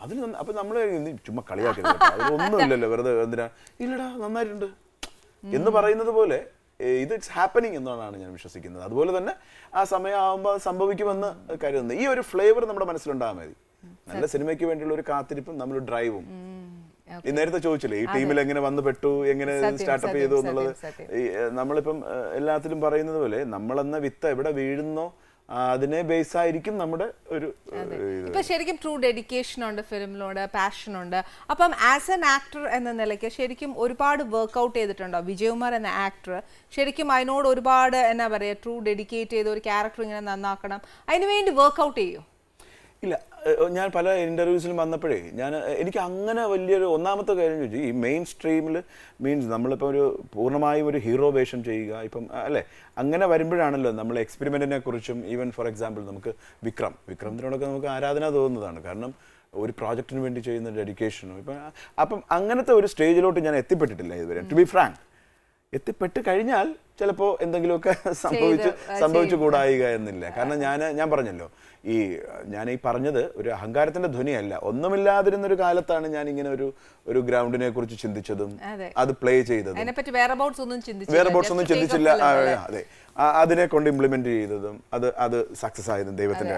അതിന്. അപ്പൊ നമ്മള് ചുമ്മാ കളിയാക്കരുത്, അതിലൊന്നുമില്ലല്ലോ, വെറുതെ എന്തിനാ ഇല്ലടാ നന്നായിട്ടുണ്ട് എന്ന് പറയുന്നത് പോലെ ഇത് ഇറ്റ്സ് ഹാപ്പനിങ് എന്നാണ് ഞാൻ വിശ്വസിക്കുന്നത്. അതുപോലെ തന്നെ ആ സമയമാകുമ്പോൾ സംഭവിക്കുമെന്ന് കരുതുന്നത്. ഈ ഒരു ഫ്ലേവർ നമ്മുടെ മനസ്സിലുണ്ടാകാൻ മതി. നല്ല സിനിമയ്ക്ക് വേണ്ടിയുള്ള ഒരു കാത്തിരിപ്പും നമ്മൾ ഡ്രൈവും. ഈ നേരത്തെ ചോദിച്ചില്ലേ ഈ ടീമിൽ എങ്ങനെ വന്ന് പെട്ടു, എങ്ങനെ സ്റ്റാർട്ടപ്പ് ചെയ്തു എന്നുള്ളത്. നമ്മളിപ്പം എല്ലാത്തിലും പറയുന്നത് പോലെ നമ്മളെന്ന വിത്ത് എവിടെ വീഴുന്നോ അതിനെ ബേസ് ആയിരിക്കും നമ്മുടെ ഒരു. ഇപ്പൊ ശരിക്കും ട്രൂ ഡെഡിക്കേഷൻ ഉണ്ട് ഫിലിമിനോട്, പാഷൻ ഉണ്ട്. അപ്പം ആസ് എൻ ആക്ടർ എന്ന നിലയ്ക്ക് ശരിക്കും ഒരുപാട് വർക്ക്ഔട്ട് ചെയ്തിട്ടുണ്ടോ വിജയകുമാർ എന്ന ആക്ടർ? ശരിക്കും അതിനോട് ഒരുപാട് എന്നാ പറയാ, ട്രൂ ഡെഡിക്കേറ്റ് ചെയ്ത് ഒരു ക്യാരക്ടർ ഇങ്ങനെ നന്നാക്കണം, അതിനുവേണ്ടി വർക്ക്ഔട്ട് ചെയ്യോ? ഇല്ല, ഞാൻ പല ഇൻ്റർവ്യൂസിലും വന്നപ്പോഴേ എനിക്ക് അങ്ങനെ വലിയൊരു ഒന്നാമത്തെ കാര്യം ചോദിച്ചു, ഈ മെയിൻ സ്ട്രീമിൽ മീൻസ് നമ്മളിപ്പോൾ ഒരു പൂർണ്ണമായും ഒരു ഹീറോ വേഷം ചെയ്യുക ഇപ്പം അല്ലേ, അങ്ങനെ വരുമ്പോഴാണല്ലോ നമ്മൾ എക്സ്പെരിമെൻറ്റിനെ കുറിച്ചും. ഈവൻ ഫോർ എക്സാമ്പിൾ നമുക്ക് വിക്രമത്തിനോടൊക്കെ നമുക്ക് ആരാധന തോന്നുന്നതാണ്. കാരണം ഒരു പ്രോജക്റ്റിന് വേണ്ടി ചെയ്യുന്ന ഡെഡിക്കേഷനും അപ്പം അങ്ങനത്തെ ഒരു സ്റ്റേജിലോട്ട് ഞാൻ എത്തിപ്പെട്ടിട്ടില്ല ഇതുവരെ, ടു ബി ഫ്രാങ്ക്. എത്തിപ്പെട്ട് കഴിഞ്ഞാൽ ചിലപ്പോൾ എന്തെങ്കിലുമൊക്കെ സംഭവിച്ചു കൂടായിക എന്നില്ല. കാരണം ഞാൻ പറഞ്ഞല്ലോ, ഞാൻ ഈ പറഞ്ഞത് ഒരു അഹങ്കാരത്തിന്റെ ധ്വനിയല്ല. ഒന്നുമില്ലാതിരുന്നൊരു കാലത്താണ് ഞാൻ ഇങ്ങനെ ഒരു ഗ്രൗണ്ടിനെ കുറിച്ച് ചിന്തിച്ചതും അത് പ്ലേ ചെയ്തതും. വേറെ ബോട്ട്സ് ഒന്നും ചിന്തിച്ചില്ല. അതെ, അതിനെ കൊണ്ട് ഇംപ്ലിമെന്റ് ചെയ്തതും അത് സക്സസ് ആയതും ദൈവത്തിന്റെ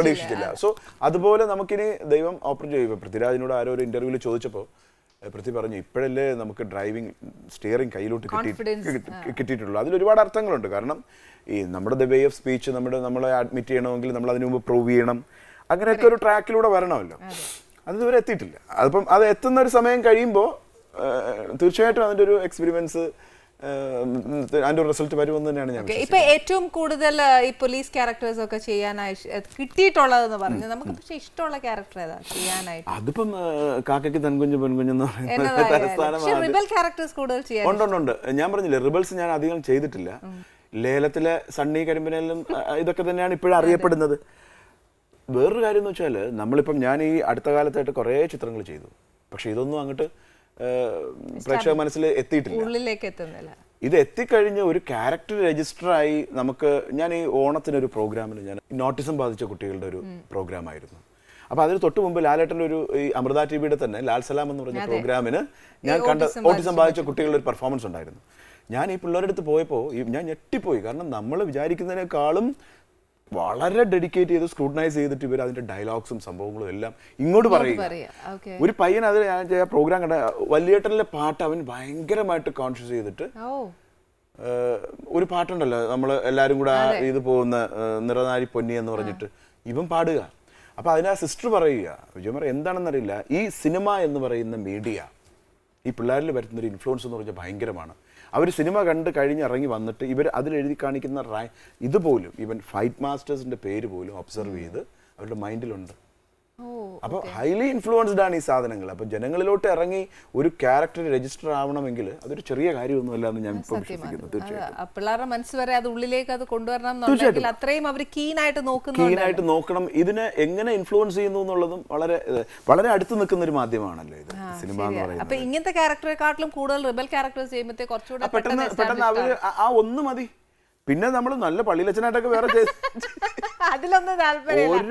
പ്രതീക്ഷിച്ചില്ല. സോ അതുപോലെ നമുക്കിനി ദൈവം ഓപ്പറേറ്റ് ചെയ്യും. പൃഥ്വിരാജിനോട് ആരോ ഒരു ഇന്റർവ്യൂവിൽ ചോദിച്ചപ്പോൾ പൃഥ്വി പറഞ്ഞു, ഇപ്പോഴല്ലേ നമുക്ക് ഡ്രൈവിംഗ് സ്റ്റിയറിംഗ് കയ്യിലോട്ട് കിട്ടിയിട്ടുള്ളൂ. അതിലൊരുപാട് അർത്ഥങ്ങളുണ്ട്. കാരണം ഈ നമ്മുടെ ദ വേ ഓഫ് സ്പീച്ച് നമ്മളെ അഡ്മിറ്റ് ചെയ്യണമെങ്കിൽ നമ്മൾ അതിനു മുമ്പ് പ്രൂവ് ചെയ്യണം. അങ്ങനെയൊക്കെ ഒരു ട്രാക്കിലൂടെ വരണമല്ലോ. അത് ഇതുവരെ എത്തിയിട്ടില്ല. അതിപ്പം അത് എത്തുന്ന ഒരു സമയം കഴിയുമ്പോൾ തീർച്ചയായിട്ടും അതിൻ്റെ ഒരു എക്സ്പീരിയൻസ് അതിന്റെ റിസൾട്ട് വരുമെന്ന് തന്നെയാണ് ഞാൻ ഇപ്പൊ ഏറ്റവും കൂടുതൽ ഈ പോലീസ് ക്യാരക്ടേഴ്സ് ഒക്കെ ചെയ്യാനായി കിട്ടിയിട്ടുള്ളതെന്ന് പറഞ്ഞു. നമുക്ക് പക്ഷെ ഇഷ്ടമുള്ള ക്യാരക്ടർ ഏതാ ചെയ്യാനായിട്ട്? അതിപ്പം കാക്കയ്ക്ക് തൻകുഞ്ഞ് പെൺകുഞ്ഞെന്ന് പറയുന്നത് റിബൽ ക്യാരക്ടേഴ്സ് കൂടുതൽ ചെയ്യാൻ ഉണ്ട്. ഞാൻ പറഞ്ഞില്ലേ, റിബൽസ് ഞാൻ അധികം ചെയ്തിട്ടില്ല. ലേലത്തിലെ സണ്ണി കരിമ്പനെല്ലാം ഇതൊക്കെ തന്നെയാണ് ഇപ്പോഴും അറിയപ്പെടുന്നത്. വേറൊരു കാര്യം എന്ന് വെച്ചാൽ നമ്മളിപ്പം ഞാൻ ഈ അടുത്ത കാലത്തായിട്ട് കുറേ ചിത്രങ്ങൾ ചെയ്തു, പക്ഷെ ഇതൊന്നും അങ്ങോട്ട് പ്രേക്ഷക മനസ്സിൽ എത്തിയിട്ടില്ല, ഉള്ളിലേക്ക് എത്തുന്നില്ല. ഇത് എത്തിക്കഴിഞ്ഞ് ഒരു ക്യാരക്ടർ രജിസ്റ്ററായി നമുക്ക്, ഞാൻ ഈ ഓണത്തിനൊരു പ്രോഗ്രാമിന് ഞാൻ നോട്ടിസം ബാധിച്ച കുട്ടികളുടെ ഒരു പ്രോഗ്രാം ആയിരുന്നു. അപ്പോൾ അതിന് തൊട്ട് മുമ്പ് ലാലേട്ടൻ്റെ ഒരു ഈ അമൃത ടി.വിയുടെ തന്നെ ലാൽ സലാം എന്ന് പറഞ്ഞ പ്രോഗ്രാമിന് ഞാൻ കണ്ട ഓട്ടിസം ബാധിച്ച കുട്ടികളുടെ ഒരു പെർഫോമൻസ് ഉണ്ടായിരുന്നു. ഞാൻ ഈ പിള്ളേരുടെ അടുത്ത് പോയപ്പോൾ ഞാൻ ഞെട്ടിപ്പോയി. കാരണം നമ്മൾ വിചാരിക്കുന്നതിനേക്കാളും വളരെ ഡെഡിക്കേറ്റ് ചെയ്ത് സ്ക്രൂട്ടനൈസ് ചെയ്തിട്ട് ഇവർ അതിന്റെ ഡയലോഗ്സും സംഭവങ്ങളും എല്ലാം ഇങ്ങോട്ട് പറയുക. ഒരു പയ്യൻ അത് ഞാൻ പ്രോഗ്രാം കണ്ട വലിയേട്ടനിലെ പാട്ട് അവൻ ഭയങ്കരമായിട്ട് കോൺഷ്യസ് ചെയ്തിട്ട് ഒരു പാട്ടുണ്ടല്ലോ നമ്മൾ എല്ലാവരും കൂടെ ഇത് പോകുന്ന നിറനാരി പൊന്നി എന്ന് പറഞ്ഞിട്ട് ഇവൻ പാടുക. അപ്പൊ അതിന് ആ സിസ്റ്റർ പറയുക, വിജയ് പറയാം എന്താണെന്നറിയില്ല, ഈ സിനിമ എന്ന് പറയുന്ന മീഡിയ ഈ പിള്ളേരിൽ വരുന്നൊരു ഇൻഫ്ലുവൻസ് എന്ന് പറഞ്ഞാൽ ഭയങ്കരമാണ്. അവർ സിനിമ കണ്ട് കഴിഞ്ഞിറങ്ങി വന്നിട്ട് ഇവർ അതിലെഴുതി കാണിക്കുന്ന ഇതുപോലും ഈവൻ ഫൈറ്റ് മാസ്റ്റേഴ്സിന്റെ പേര് പോലും ഒബ്സർവ് ചെയ്ത് അവരുടെ മൈൻഡിലുണ്ട്. അപ്പോൾ ഹൈലി ഇൻഫ്ലുവൻസ്ഡ് ആണ് ഈ സാധനങ്ങൾ. അപ്പോൾ ജനങ്ങളിലോട്ട് ഇറങ്ങി ഒരു ക്യാരക്ടർ രജിസ്റ്റർ ആവണമെങ്കിൽ അതൊരു ചെറിയ കാര്യമൊന്നുമല്ല എന്ന് ഞാൻ ഇപ്പോൾ വിശ്വസിക്കുന്നു. തീർച്ചയായിട്ടും പിള്ളേരുടെ മനസ്സ് വരെ അത് ഉള്ളിലേക്ക് അത് കൊണ്ടുവരണം, അത്രയും അവർ കീനായിട്ട് നോക്കണം. ഇതിനെ എങ്ങനെ ഇൻഫ്ലുവൻസ് ചെയ്യുന്നു എന്നുള്ളതും വളരെ വളരെ അടുത്ത് നിൽക്കുന്ന ഒരു മാധ്യമമാണല്ലോ ഇത് സിനിമ എന്ന് പറയുന്നത്. അപ്പൊ ഇങ്ങനത്തെ ക്യാരക്ടറെക്കാട്ടിലും കൂടുതൽ റിബൽ ക്യാരക്ടേഴ്സ് ചെയ്യുമ്പോഴത്തേ കുറച്ചുകൂടെ പെട്ടെന്ന് അവര് ആ ഒന്ന് മതി. പിന്നെ നമ്മൾ നല്ല പള്ളിയിലച്ചനായിട്ടൊക്കെ വേറെ അതിലൊന്നും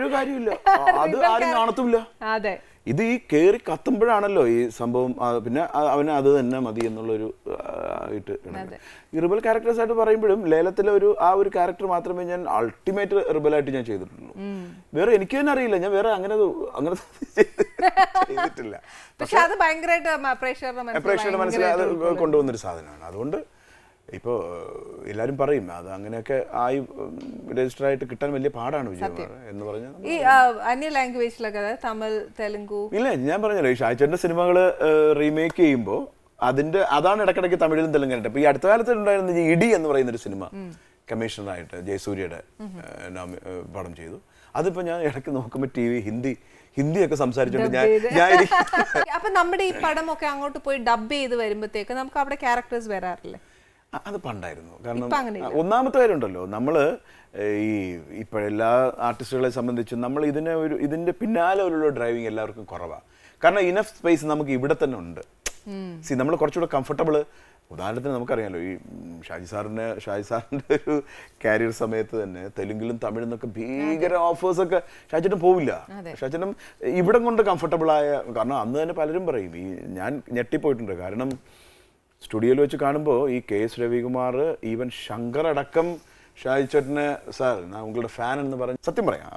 ഒരു കാര്യമില്ല, അത് ആരും കാണത്തുമില്ല. അതെ, ഇത് ഈ കേറി കത്തുമ്പോഴാണല്ലോ ഈ സംഭവം. പിന്നെ അവന് അത് തന്നെ മതി എന്നുള്ളൊരു ആയിട്ട് ഈ റിബൽ ക്യാരക്ടേഴ്സ് ആയിട്ട് പറയുമ്പോഴും ലേലത്തിലെ ആ ഒരു ക്യാരക്ടർ മാത്രമേ ഞാൻ അൾട്ടിമേറ്റ് റിബലായിട്ട് ഞാൻ ചെയ്തിട്ടുള്ളൂ. വേറെ എനിക്ക് തന്നെ അറിയില്ല, ഞാൻ വേറെ അങ്ങനെ ചെയ്തിട്ടില്ല. പക്ഷെ അത് ഭയങ്കരമായിട്ട് പ്രേക്ഷകരുടെ മനസ്സിൽ അത് കൊണ്ടുവന്നൊരു സാധനമാണ്. അതുകൊണ്ട് ഇപ്പോൾ എല്ലാവരും പറയും അത് അങ്ങനെയൊക്കെ ആയി രജിസ്റ്റർ ആയിട്ട് കിട്ടാൻ വലിയ പാടാണ് വിജയകുമാർ എന്ന് പറഞ്ഞാൽ. ഈ അന്യ ലാംഗ്വേജിലൊക്കെ തമിഴ്, തെലുങ്കു ഇല്ല, ഞാൻ പറഞ്ഞല്ലോ ഈ ഷാജന്റെ സിനിമകൾ റീമേക്ക് ചെയ്യുമ്പോൾ അതാണ് ഇടയ്ക്കിടയ്ക്ക് തമിഴിലും തെലുങ്കാനായിട്ട്. ഇപ്പൊ ഈ അടുത്ത കാലത്ത് ഉണ്ടായിരുന്ന ഈ ഇടി എന്ന് പറയുന്ന ഒരു സിനിമ കമ്മീഷണറായിട്ട് ജയസൂര്യയുടെ പടം ചെയ്തു. അതിപ്പോ ഞാൻ ഇടയ്ക്ക് നോക്കുമ്പോൾ TV ഹിന്ദിയൊക്കെ സംസാരിച്ചോണ്ട് ഞാൻ അപ്പൊ നമ്മുടെ ഈ പടമൊക്കെ അങ്ങോട്ട് പോയി ഡബ് ചെയ്ത് വരുമ്പോഴത്തേക്ക് നമുക്ക് അവിടെ ക്യാരക്ടേഴ്സ് വരാറില്ലേ? അത് പണ്ടായിരുന്നു. കാരണം ഒന്നാമത്തെ കാര്യമുണ്ടല്ലോ, നമ്മൾ ഇപ്പോഴെല്ലാ ആർട്ടിസ്റ്റുകളെ സംബന്ധിച്ചും നമ്മൾ ഇതിന്റെ പിന്നാലെ ഒരു ഡ്രൈവിങ് എല്ലാവർക്കും കുറവാണ്. കാരണം ഇനഫ് സ്പേസ് നമുക്ക് ഇവിടെ തന്നെ ഉണ്ട്. നമ്മൾ കുറച്ചുകൂടെ കംഫർട്ടബിൾ. ഉദാഹരണത്തിന് നമുക്കറിയാമല്ലോ ഈ ഷാജി സാറിന്റെ ഒരു കാരിയർ സമയത്ത് തന്നെ തെലുങ്കിലും തമിഴിൽ നിന്നൊക്കെ ഭീകര ഓഫേഴ്സ് ഒക്കെ ഷാജേട്ടൻ പോവില്ല. ഷാജേട്ടൻ ഇവിടം കൊണ്ട് കംഫർട്ടബിൾ ആയ, കാരണം അന്ന് തന്നെ പലരും പറയും, ഞാൻ ഞെട്ടിപ്പോയിട്ടുണ്ട്. കാരണം സ്റ്റുഡിയോയിൽ വെച്ച് കാണുമ്പോൾ ഈ KS രവികുമാർ, ഈവൻ ശങ്കർ അടക്കം ഷാജി ചേട്ടനെ സാർ ഞാൻ ഉങ്ങളുടെ ഫാൻ എന്ന് പറഞ്ഞ് സത്യം പറയാം,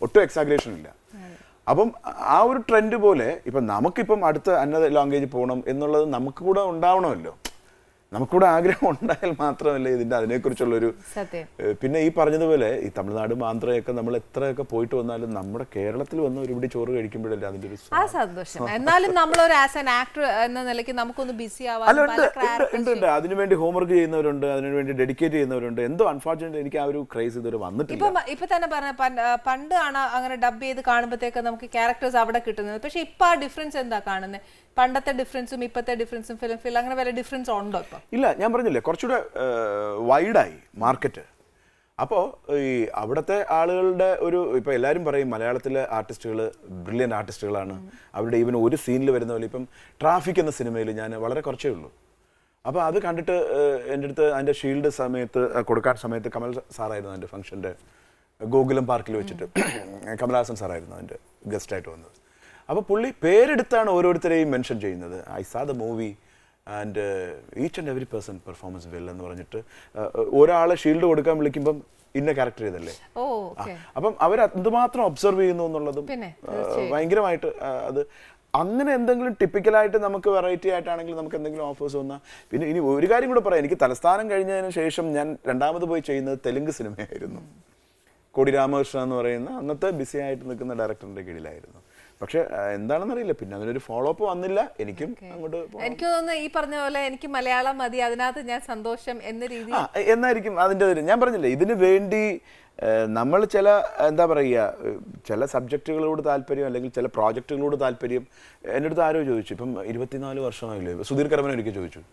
ഒട്ടും എക്സാഗ്രേഷൻ ഇല്ല. അപ്പം ആ ഒരു ട്രെൻഡ് പോലെ ഇപ്പം നമുക്കിപ്പം അടുത്ത അന്നദർ ലാംഗ്വേജ് പോകണം എന്നുള്ളത് നമുക്ക് കൂടെ ഉണ്ടാവണമല്ലോ. നമുക്കൂടെ ആഗ്രഹം ഉണ്ടായാൽ മാത്രമല്ല ഇതിന്റെ അതിനെക്കുറിച്ചുള്ളൊരു. പിന്നെ ഈ പറഞ്ഞതുപോലെ ഈ തമിഴ്നാടും ആന്ധ്രയൊക്കെ നമ്മൾ എത്രയൊക്കെ പോയിട്ട് വന്നാലും നമ്മുടെ കേരളത്തിൽ വന്ന് ഒരുപിടി ചോറ് കഴിക്കുമ്പോഴല്ലേ അതിന്റെ ഒരു സന്തോഷം. എന്നാലും നമ്മളൊരു ആസ് ആൻ ആക്ടർ എന്ന നിലയ്ക്ക് നമുക്കൊന്ന് ബിസി ആവാറുണ്ട്. അതിനുവേണ്ടി ഹോംവർക്ക് ചെയ്യുന്നവരുണ്ട്, അതിനുവേണ്ടി ഡെഡിക്കേറ്റ് ചെയ്യുന്നവരുണ്ട്. എന്തോ അൺഫോർച്ചുനേറ്റ്ലി എനിക്ക് ആ ഒരു ക്രേസ് ഇതുവരെ വന്നിട്ടില്ല. ഇപ്പൊ തന്നെ പറഞ്ഞ പണ്ട് ആണ് അങ്ങനെ ഡബ് ചെയ്ത് കാണുമ്പോഴത്തേക്ക് നമുക്ക് ക്യാരക്ടേഴ്സ് അവിടെ കിട്ടുന്നത്. പക്ഷെ ഇപ്പൊ ആ ഡിഫറൻസ് എന്താ കാണുന്നത്? പണ്ടത്തെ ഡിഫറൻസും ഇപ്പോഴത്തെ ഡിഫറൻസും ഫിലിം അങ്ങനെ വല്ല ഡിഫറൻസ് ഉണ്ടോ ഇപ്പൊ? ഇല്ല, ഞാൻ പറഞ്ഞില്ലേ കുറച്ചുകൂടെ വൈഡായി മാർക്കറ്റ്. അപ്പോൾ ഈ അവിടുത്തെ ആളുകളുടെ ഇപ്പോൾ എല്ലാവരും പറയും മലയാളത്തിലെ ആർട്ടിസ്റ്റുകൾ ബ്രില്യൻ്റ് ആർട്ടിസ്റ്റുകളാണ്. അവരുടെ ഈവൻ ഒരു സീനിൽ വരുന്ന പോലെ ഇപ്പം ട്രാഫിക് എന്ന സിനിമയിൽ ഞാൻ വളരെ കുറച്ചേ ഉള്ളൂ. അപ്പോൾ അത് കണ്ടിട്ട് എൻ്റെ അടുത്ത് അതിൻ്റെ ഷീൽഡ് കൊടുക്കാൻ സമയത്ത് കമൽ സാറായിരുന്നു അതിൻ്റെ ഫംഗ്ഷൻ്റെ ഗോകുലം പാർക്കിൽ വെച്ചിട്ട്. കമൽഹാസൻ സാറായിരുന്നു അതിൻ്റെ ഗസ്റ്റായിട്ട് വന്നത്. അപ്പോൾ പുള്ളി പേരെടുത്താണ് ഓരോരുത്തരെയും മെൻഷൻ ചെയ്യുന്നത്. ഐ സാ the movie and each and every person performance well എന്ന് പറഞ്ഞിട്ട് ഒരാളെ ഷീൽഡ് കൊടുക്കാൻ വിളിക്കുമ്പം ഇന്ന ക്യാരക്ടർ ചെയ്തല്ലേ. അപ്പം അവർ എന്തുമാത്രം ഒബ്സർവ് ചെയ്യുന്നു എന്നുള്ളതും ഭയങ്കരമായിട്ട് അത് അങ്ങനെ എന്തെങ്കിലും ടിപ്പിക്കലായിട്ട് നമുക്ക് വെറൈറ്റി ആയിട്ടാണെങ്കിൽ നമുക്ക് എന്തെങ്കിലും ഓഫേഴ്സ് വന്നാൽ. പിന്നെ ഇനി ഒരു കാര്യം കൂടെ പറയാം, എനിക്ക് തലസ്ഥാനം കഴിഞ്ഞതിന് ശേഷം ഞാൻ രണ്ടാമത് പോയി ചെയ്യുന്നത് തെലുങ്ക് സിനിമയായിരുന്നു. കോടി രാമകൃഷ്ണൻ എന്ന് പറയുന്ന അന്നത്തെ ബിസി ആയിട്ട് നിൽക്കുന്ന ഡയറക്ടറിൻ്റെ കീഴിലായിരുന്നു. പക്ഷെ എന്താണെന്നറിയില്ല, പിന്നെ അതിനൊരു ഫോളോ അപ്പ് വന്നില്ല. എനിക്കും അങ്ങോട്ട് എനിക്ക് തോന്നുന്നു ഈ പറഞ്ഞ പോലെ എനിക്ക് മലയാളം മതി, അതിനകത്ത് ഞാൻ സന്തോഷം എന്ന രീതിയിൽ എന്നായിരിക്കും അതിൻ്റെ. ഞാൻ പറഞ്ഞില്ലേ, ഇതിന് വേണ്ടി നമ്മൾ ചില എന്താ പറയുക, ചില സബ്ജക്റ്റുകളോട് താല്പര്യം അല്ലെങ്കിൽ ചില പ്രോജക്റ്റുകളോട് താല്പര്യം. എൻ്റെ അടുത്ത് ആരോ ചോദിച്ചു, ഇപ്പം 24 വർഷമായില്ലേ, സുധീർ കരമന ഒരിക്കൽ ചോദിച്ചു,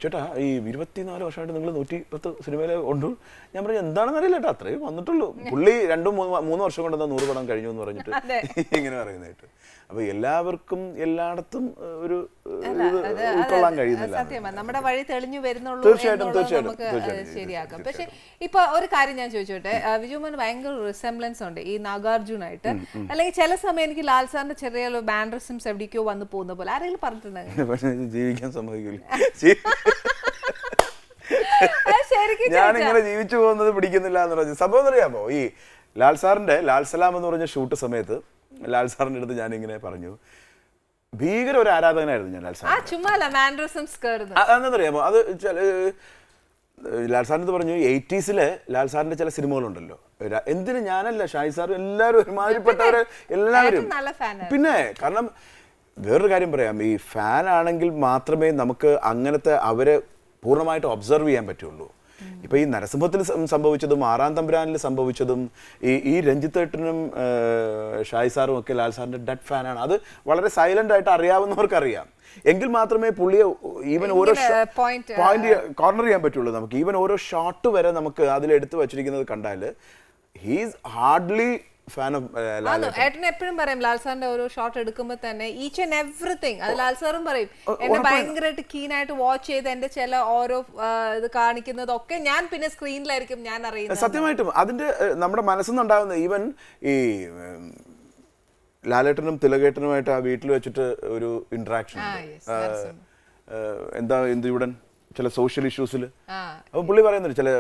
ചേട്ടാ ഈ 24 വർഷമായിട്ട് നിങ്ങൾ 110 സിനിമയിൽ കൊണ്ടു. ഞാൻ പറഞ്ഞു എന്താണെന്ന് അറിയില്ല ചേട്ടാ, അത്രയും വന്നിട്ടുള്ളൂ. പുള്ളി 2-3 വർഷം കൊണ്ട് 100 പടം കഴിഞ്ഞു എന്ന് പറഞ്ഞിട്ട് ഇങ്ങനെ പറയുന്നതായിട്ട്. അപ്പൊ എല്ലാവർക്കും എല്ലായിടത്തും ഒരു ഉൾക്കൊള്ളാൻ കഴിയുന്നില്ല. സത്യമാണ്, നമ്മുടെ വഴി തെളിഞ്ഞു വരുന്നുള്ളൂ. തീർച്ചയായിട്ടും ശരിയാക്കാം. പക്ഷെ ഇപ്പൊ ഒരു കാര്യം ഞാൻ ചോദിച്ചോട്ടെ, വിജുമോന് ഭയങ്കര റിസംബ്ലൻസ് ഉണ്ട് ഈ നാഗാർജുനായിട്ട്. അല്ലെങ്കിൽ ചില സമയം എനിക്ക് ലാൽ സാറിന്റെ ചെറിയ ബാൻഡറിസംസ് എവിടേക്കോ വന്ന് പോകുന്ന പോലെ ആരെങ്കിലും പറഞ്ഞിട്ടുണ്ടെങ്കിൽ ജീവിക്കാൻ സമ്മതിക്കില്ല. ഞാനിങ്ങനെ ജീവിച്ചു പോകുന്നത് പിടിക്കുന്നില്ല എന്ന് പറഞ്ഞു. സംഭവം അറിയാമോ, ഈ ലാൽ സാറിന്റെ ലാൽ സലാം എന്ന് പറഞ്ഞ ഷൂട്ട് സമയത്ത് ലാൽ സാറിന്റെ അടുത്ത് ഞാനിങ്ങനെ പറഞ്ഞു, ഭീകര ഒരു ആരാധകനായിരുന്നു ഞാൻ ലാൽ സാർ. അതെന്നറിയാമോ, അത് ലാൽ സാറിന് പറഞ്ഞു 80s ലാൽ സാറിന്റെ ചില സിനിമകളുണ്ടല്ലോ, എന്തിന് ഞാനല്ല ഷാഹി സാറും എല്ലാവരും ഒരുമാതിരിപ്പെട്ടവര് എല്ലാവരും. പിന്നെ കാരണം വേറൊരു കാര്യം പറയാം, ഈ ഫാൻ ആണെങ്കിൽ മാത്രമേ നമുക്ക് അങ്ങനത്തെ അവരെ പൂർണ്ണമായിട്ട് ഒബ്സർവ് ചെയ്യാൻ പറ്റുള്ളൂ. ഇപ്പൊ ഈ നരസിംഹത്തിൽ സംഭവിച്ചതും 6-ാം തമ്പുരാനിൽ സംഭവിച്ചതും ഈ രഞ്ജിത്തേട്ടനും ഷാഹി സാറും ഒക്കെ ലാൽ സാറിന്റെ ഡെഡ് ഫാനാണ്. അത് വളരെ സൈലന്റ് ആയിട്ട് അറിയാവുന്നവർക്ക് അറിയാം. എങ്കിൽ മാത്രമേ പുള്ളിയെ ഈവൻ ഓരോ പോയിന്റ് കോർണർ ചെയ്യാൻ പറ്റുള്ളൂ നമുക്ക്. ഈവൻ ഓരോ ഷോട്ട് വരെ നമുക്ക് അതിൽ എടുത്തു വച്ചിരിക്കുന്നത് കണ്ടാൽ he's hardly fan of Lal. ഏട്ടൻ എപ്പോഴും പറയും ലാൽ സാറിന്റെ ഓരോ ഷോട്ട് എടുക്കുമ്പോൾ തന്നെ ഈച്ച് ആൻഡ് എവറിത്തിങ്, അത് ലാൽ സാറും പറയും, എന്നെ ഭയങ്കരമായിട്ട് കീനായിട്ട് വാച്ച് ചെയ്ത് എന്റെ ചില ഓരോ ഇത് കാണിക്കുന്നതൊക്കെ ഞാൻ പിന്നെ സ്ക്രീനിലായിരിക്കും ഞാൻ അറിയുന്നത്. സത്യമായിട്ടും അതിന്റെ നമ്മുടെ മനസ്സിന്നുണ്ടാകുന്ന ഈവൻ ഈ ലാലേട്ടനും തിലകേട്ടനുമായിട്ട് ആ വീട്ടിൽ വെച്ചിട്ട് ഒരു ഇന്ററാക്ഷൻ, എന്തുടൻ ചില സോഷ്യൽ ഇഷ്യൂസിൽ. അപ്പം പുള്ളി പറയുന്നുണ്ട്, ചില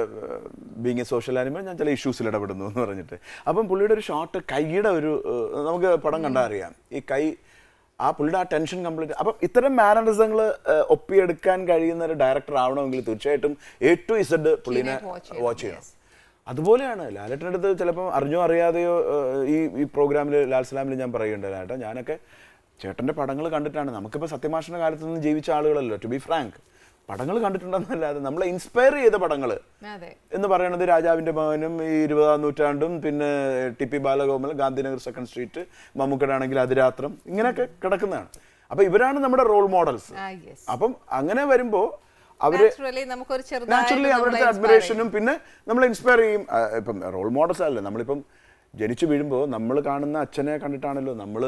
ബീങ് എ സോഷ്യൽ ആനിമൽ ഞാൻ ചില ഇഷ്യൂസിൽ ഇടപെടുന്നു എന്ന് പറഞ്ഞിട്ട്. അപ്പം പുള്ളിയുടെ ഒരു ഷോട്ട് കൈയുടെ ഒരു നമുക്ക് പടം കണ്ടാൽ അറിയാം, ഈ കൈ ആ പുള്ളിയുടെ ആ ടെൻഷൻ കംപ്ലീറ്റ്. അപ്പം ഇത്തരം മാനറിസങ്ങൾ ഒപ്പിയെടുക്കാൻ കഴിയുന്ന ഒരു ഡയറക്ടർ ആവണമെങ്കിൽ തീർച്ചയായിട്ടും A to Z പുള്ളിനെ വാച്ച് ചെയ്യണം. അതുപോലെയാണ് ലാലേട്ടൻ്റെ അടുത്ത് ചിലപ്പം അറിഞ്ഞോ അറിയാതെയോ ഈ പ്രോഗ്രാമിൽ ലാൽ സലാമിൽ ഞാൻ പറയുന്നുണ്ട്, ലാലേട്ടാ ഞാനൊക്കെ ചേട്ടൻ്റെ പടങ്ങൾ കണ്ടിട്ടാണ്. നമുക്കിപ്പോൾ സത്യമാഷിൻ്റെ കാലത്ത് നിന്ന് ജീവിച്ച ആളുകളല്ലോ, ടു ബി ഫ്രാങ്ക്, പടങ്ങൾ കണ്ടിട്ടുണ്ടെന്നല്ലാതെ നമ്മളെ ഇൻസ്പയർ ചെയ്ത പടങ്ങൾ എന്ന് പറയുന്നത് രാജാവിൻ്റെ മകനും ഈ 20-ാം നൂറ്റാണ്ടും പിന്നെ TP. Balagopal, Gandhinagar 2nd street, മമ്മൂക്കടാണെങ്കിൽ അതിരാത്രം, ഇങ്ങനെയൊക്കെ കിടക്കുന്നതാണ്. അപ്പം ഇവരാണ് നമ്മുടെ റോൾ മോഡൽസ്. അപ്പം അങ്ങനെ വരുമ്പോൾ അവര് നാച്ചുറലി അവരുടെ അഡ്മിറേഷനും പിന്നെ നമ്മളെ ഇൻസ്പയർ ചെയ്യും. ഇപ്പം റോൾ മോഡൽസ് അല്ലേ, നമ്മളിപ്പം ജനിച്ചു വീഴുമ്പോൾ നമ്മൾ കാണുന്ന അച്ഛനെ കണ്ടിട്ടാണല്ലോ നമ്മൾ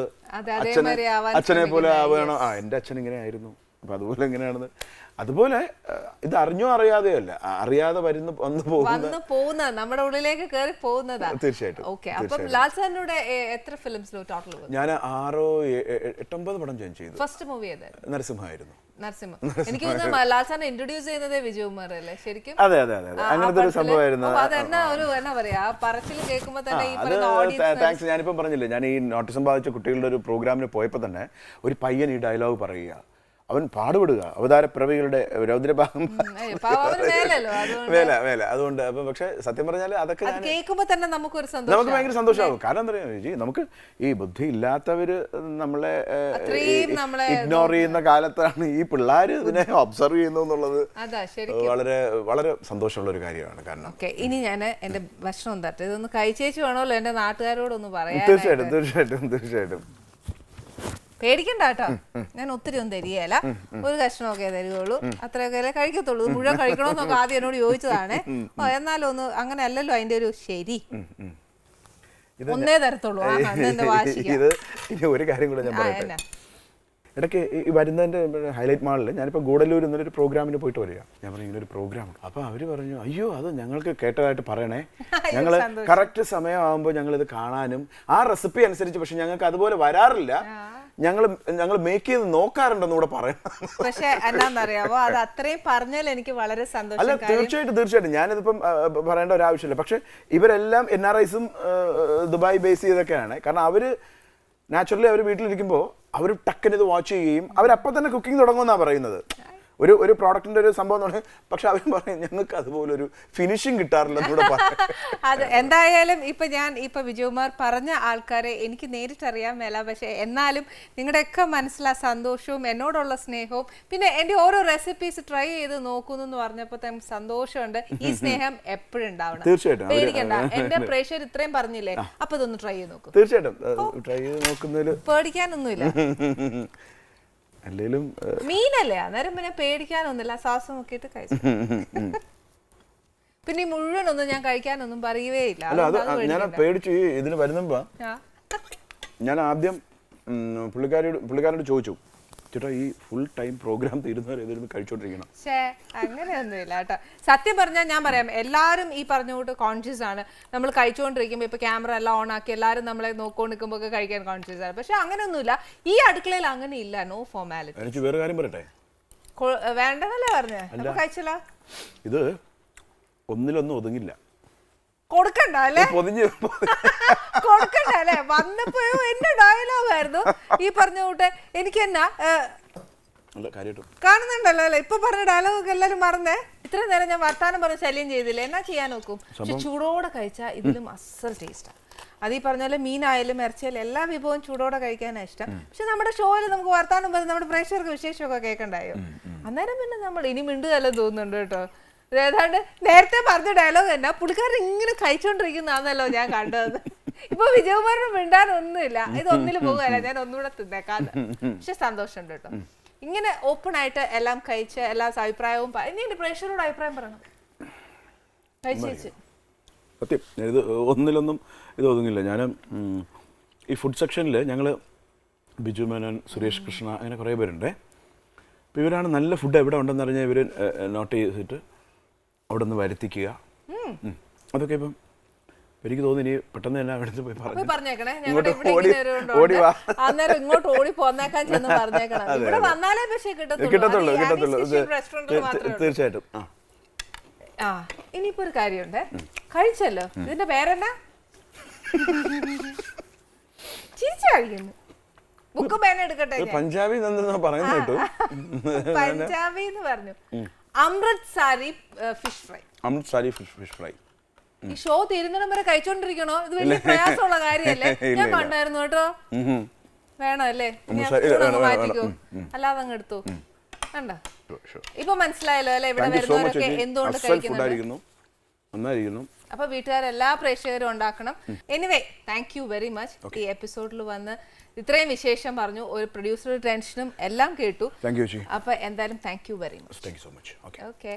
അച്ഛനെ പോലെ ആവുകയാണോ, എൻ്റെ അച്ഛൻ ഇങ്ങനെ ആയിരുന്നു, അപ്പം അതുപോലെ എങ്ങനെയാണെന്ന്. അതുപോലെ ഇത് അറിഞ്ഞോ അറിയാതെയോ അല്ല, അറിയാതെ വന്നു പോകുന്ന നമ്മുടെ ഉള്ളിലേക്ക് കയറി പോകുന്നതാണ്. തീർച്ചയായിട്ടും. എത്ര ഫിലിംസിലോ ടോട്ടൽ? ഞാൻ 6-8-9 പടം ജോയിൻ ചെയ്തു. ഫസ്റ്റ് മൂവി നരസിംഹമായിരുന്നു. എനിക്ക് തോന്നുന്നു ലാൽ സാറിനെ ഇൻട്രൊഡ്യൂസ് ചെയ്യുന്നത് വിജയകുമാർ അല്ലേ ശരിക്കും? അതെ അതെ അതെ, അങ്ങനത്തെ ഒരു സംഭവമായിരുന്നു. എന്നാ പറയാ, പറച്ചിൽ കേൾക്കുമ്പോ തന്നെ താങ്ക്സ്. ഞാനിപ്പം പറഞ്ഞില്ലേ, ഞാൻ ഈ നോട്ടിസം ബാധിച്ച കുട്ടികളുടെ ഒരു പ്രോഗ്രാമിന് പോയപ്പോൾ തന്നെ ഒരു പയ്യൻ ഈ ഡയലോഗ് പറയുക, അവൻ പാടുപെടുക, അവതാരപ്പിറവികളുടെ രൗദ്രഭാഗം വേല. അതുകൊണ്ട് അപ്പം പക്ഷെ സത്യം പറഞ്ഞാൽ അതൊക്കെ നമുക്ക് ഭയങ്കര സന്തോഷമാകും. കാരണം എന്താ പറയുക, നമുക്ക് ഈ ബുദ്ധി ഇല്ലാത്തവര് നമ്മളെ ഇഗ്നോർ ചെയ്യുന്ന കാലത്താണ് ഈ പിള്ളേർ ഇതിനെ ഒബ്സർവ് ചെയ്യുന്നു എന്നുള്ളത് വളരെ വളരെ സന്തോഷമുള്ള ഒരു കാര്യമാണ്. കാരണം ഇനി ഞാൻ എന്റെ ഭക്ഷണം തട്ടെ, ഇതൊന്ന് കഴിച്ചേച്ചു വേണമല്ലോ എന്റെ നാട്ടുകാരോടൊന്ന് പറയാൻ. തീർച്ചയായിട്ടും പേടിക്കണ്ട കേട്ടോ, ഞാൻ ഒത്തിരി ഒന്നും തരികയല്ല, ഒരു കഷ്ണമൊക്കെ തരുവുള്ളൂ, അത്രയൊക്കെ കഴിക്കത്തുള്ളൂ. മുഴുവൻ കഴിക്കണമെന്നൊക്കെ ആദ്യം എന്നോട് ചോദിച്ചതാണ്. എന്നാലും ഒന്ന് അങ്ങനെ അല്ലല്ലോ അതിന്റെ ഒരു ശരി, ഒന്നേ തരത്തുള്ളൂ. ഇത് ഒരു കാര്യം കൂടെ ഞാൻ പറയട്ടെ. ഇടയ്ക്ക് ഈ വരുന്നതിൻ്റെ ഹൈലൈറ്റ് മാളിൽ ഞാനിപ്പോൾ ഗൂഡല്ലൂർ എന്നൊരു പ്രോഗ്രാമിന് പോയിട്ട് വരിക. ഞാൻ പറഞ്ഞു ഇങ്ങനൊരു പ്രോഗ്രാം ഉണ്ട്. അപ്പോൾ അവർ പറഞ്ഞു, അയ്യോ അത് ഞങ്ങൾക്ക് കേട്ടതായിട്ട് പറയണേ, ഞങ്ങൾ കറക്റ്റ് സമയമാകുമ്പോൾ ഞങ്ങളിത് കാണാനും ആ റെസിപ്പി അനുസരിച്ച്, പക്ഷെ ഞങ്ങൾക്ക് അതുപോലെ വരാറില്ല, ഞങ്ങൾ മേക്ക് ചെയ്ത് നോക്കാറുണ്ടെന്ന് കൂടെ പറയണം. പക്ഷേ എന്നാന്നറിയാമോ, അത് അത്രയും പറഞ്ഞാൽ എനിക്ക് വളരെ സന്തോഷം. അല്ല തീർച്ചയായിട്ടും ഞാനിതിപ്പം പറയേണ്ട ഒരു ആവശ്യമില്ല. പക്ഷെ ഇവരെല്ലാം NRIs-ഉം ദുബായ് ബേസ് ചെയ്തൊക്കെയാണ്. കാരണം അവർ നാച്ചുറലി അവർ വീട്ടിലിരിക്കുമ്പോൾ അവർ ടക്കന് ഇത് വാച്ച് ചെയ്യുകയും അവരപ്പം തന്നെ കുക്കിംഗ് തുടങ്ങുമെന്നാണ് പറയുന്നത്. ഒരു പ്രോഡക്റ്റിന്റെ ഒരു സംഭവം എന്ന് പറഞ്ഞാൽ, പക്ഷെ അവർ പറയും ഞങ്ങൾക്ക് അതുപോലെ ഒരു ഫിനിഷിങ് കിട്ടാറില്ലെന്നൂടെ പറയും. അത് എന്തായാലും ഇപ്പൊ വിജയകുമാർ പറഞ്ഞ ആൾക്കാരെ എനിക്ക് നേരിട്ടറിയാൻ മേല, പക്ഷെ എന്നാലും നിങ്ങളുടെയൊക്കെ മനസ്സിലാ സന്തോഷവും എന്നോടുള്ള സ്നേഹവും പിന്നെ എന്റെ ഓരോ റെസിപ്പീസ് ട്രൈ ചെയ്ത് നോക്കുന്നു എന്ന് പറഞ്ഞപ്പോ സന്തോഷമുണ്ട്. ഈ സ്നേഹം എപ്പോഴും ഉണ്ടാവണം. തീർച്ചയായിട്ടും പേടിക്കണ്ട, എന്റെ പ്രേക്ഷകർ ഇത്രയും പറഞ്ഞില്ലേ, അപ്പൊ ഇതൊന്ന് ട്രൈ ചെയ്ത് നോക്കൂ. തീർച്ചയായിട്ടും ട്രൈ ചെയ്ത് നോക്കുന്നതിൽ പേടിക്കാനൊന്നുമില്ല. അല്ലേലും മീനല്ലേ, അന്നേരം പിന്നെ പേടിക്കാനൊന്നുമില്ല. ശ്വാസം നോക്കിയിട്ട് കഴിച്ചു. പിന്നെ ഈ മുഴുവനൊന്നും ഞാൻ കഴിക്കാനൊന്നും പറയുകയേ ഇല്ല. അല്ല അത് ഞാൻ പേടിച്ചു ഇതിന് വരുന്നപ്പോ ഞാൻ ആദ്യം പുള്ളിക്കാരോട് ചോദിച്ചു, ചേട്ടാ ഈ ഫുൾ ടൈം പ്രോഗ്രാം തീരുന്നവരെ ഇതിരുന്ന് കഴിച്ചോണ്ടിരിക്കണം. അങ്ങനെയൊന്നുമില്ല കേട്ടോ. സത്യം പറഞ്ഞാൽ ഞാൻ പറയാം, എല്ലാവരും ഈ പറഞ്ഞുകൊണ്ട് കോൺഷ്യസ് ആണ്. നമ്മൾ കഴിച്ചുകൊണ്ടിരിക്കുമ്പോൾ ഇപ്പൊ ക്യാമറ എല്ലാം ഓൺ ആക്കി എല്ലാവരും നമ്മളെ നോക്കിക്കൊണ്ടിരിക്കുമ്പോൾ ഒക്കെ കഴിക്കാൻ കോൺഷ്യസ് ആണ്. പക്ഷെ അങ്ങനെയൊന്നുമില്ല, ഈ അടുക്കളയിൽ അങ്ങനെ ഇല്ല. No formality. എനിക്ക് വേറെ കാര്യം പറയട്ടെ, വേണ്ടെന്നല്ലേ പറഞ്ഞേ, കഴിച്ചല്ലോ. ഇത് ഒന്നിലൊന്നും ഒതുങ്ങില്ല. കൊടുക്കണ്ട അല്ലേ, കൊടുക്കണ്ട അല്ലേ. വന്നപ്പോ എന്റെ ഡയലോഗ് ആയിരുന്നു ഈ പറഞ്ഞ കൂട്ടെ. എനിക്ക് എന്നാ കാണുന്നുണ്ടല്ലോ അല്ലെ, ഇപ്പൊ പറഞ്ഞ ഡയലോഗ് എല്ലാരും മറന്നേ. ഇത്രയും നേരം ഞാൻ വർത്താനം പറഞ്ഞ് ശല്യം ചെയ്തില്ല, എന്നാ ചെയ്യാൻ നോക്കും. പക്ഷെ ചൂടോടെ കഴിച്ചാൽ ഇതിലും അസൽ ടേസ്റ്റാണ്. അത് ഈ പറഞ്ഞ പോലെ മീനായാലും ഇറച്ചിയായാലും എല്ലാ വിഭവവും ചൂടോടെ കഴിക്കാനാണ് ഇഷ്ടം. പക്ഷെ നമ്മുടെ ഷോയിൽ നമുക്ക് വർത്താനം പറഞ്ഞ് നമ്മുടെ പ്രേക്ഷകർക്ക് വിശേഷമൊക്കെ കേൾക്കണ്ടായോ. അന്നേരം പിന്നെ നമ്മൾ ഇനി മിണ്ടുകല്ലോ തോന്നുന്നുണ്ട് കേട്ടോ. ഏതാണ്ട് നേരത്തെ പറഞ്ഞ ഡയലോഗ് തന്നെ പുള്ളിക്കാരൻ ഇങ്ങനെ കഴിച്ചോണ്ടിരിക്കുന്നതാണല്ലോ ഞാൻ കണ്ടത്. ഇപ്പൊ വിജയകുമാറിന് മിണ്ടാനൊന്നുമില്ല, ഇതൊന്നിലും പോകുകയല്ല, ഞാൻ ഒന്നുകൂടെ തിന്നേക്കാന്ന്. പക്ഷെ സന്തോഷമുണ്ട് കേട്ടോ, ഇങ്ങനെ ഓപ്പൺ ആയിട്ട് എല്ലാം കഴിച്ച് എല്ലാ അഭിപ്രായവും. ഇനി എന്റെ പ്രേക്ഷകരോട് അഭിപ്രായം പറയണം. കഴിച്ചു സത്യം ഇത് ഒന്നിലൊന്നും ഇത് ഒതുങ്ങില്ല. ഞാൻ ഈ ഫുഡ് സെക്ഷനിൽ ഞങ്ങൾ ബിജു മേനോൻ, സുരേഷ് കൃഷ്ണ, അങ്ങനെ കുറേ പേരുണ്ട്. അപ്പോൾ ഇവരാണ് നല്ല ഫുഡ് എവിടെ ഉണ്ടെന്ന് അറിഞ്ഞാൽ ഇവർ നോട്ട് ചെയ്തിട്ട് അവിടെ നിന്ന് വരുത്തിക്കുക. അതൊക്കെ ഇപ്പം എനിക്ക് തോന്നുന്നു ഇനി പെട്ടെന്ന് തന്നെ അവിടെ പോയി പറഞ്ഞേക്കണേ, അന്നേരം ഇങ്ങോട്ട് ഓടി പോന്നേക്കാൻ ചെന്ന് പറഞ്ഞേക്കണം. ഇവിടെ വന്നാലേ പക്ഷേ കിട്ടത്തുള്ളൂ. തീർച്ചയായിട്ടും. ഇനിയിപ്പോ ഒരു കാര്യമുണ്ട്, കഴിച്ചല്ലോ, ഇതിന്റെ പേരെന്നാ? ചിരിച്ചഴിക്കുന്നു. ബുക്ക് പേന എടുക്കട്ടെ. പഞ്ചാബി പറയുന്നത് കേട്ടു. പഞ്ചാബി എന്ന് പറഞ്ഞു. Amritsari fish fry. Amritsari fish fry. ഈ ഷോ തീരുന്നിടം വരെ കഴിച്ചോണ്ടിരിക്കണോ? ഇത് വലിയ പ്രയാസമുള്ള കാര്യല്ലേ. ഞാൻ കണ്ടായിരുന്നു കേട്ടോ. വേണോ അല്ലേ, മാറ്റിക്കോ, അല്ലാതെ അങ്ങ് എടുത്തു. കണ്ടോ, ഇപ്പൊ മനസ്സിലായല്ലോ അല്ലെ ഇവിടെ വരുന്നവരൊക്കെ എന്തുകൊണ്ട് കഴിക്കുന്നു. അപ്പൊ വീട്ടുകാരെല്ലാ പ്രേക്ഷകരും ഉണ്ടാക്കണം. Anyway, thank you very much. ഈ എപ്പിസോഡിൽ വന്ന് ഇത്രയും വിശേഷം പറഞ്ഞു, ഒരു പ്രൊഡ്യൂസറുടെ ടെൻഷനും എല്ലാം കേട്ടു. അപ്പൊ എന്തായാലും thank you very much. Thank you so much. Okay.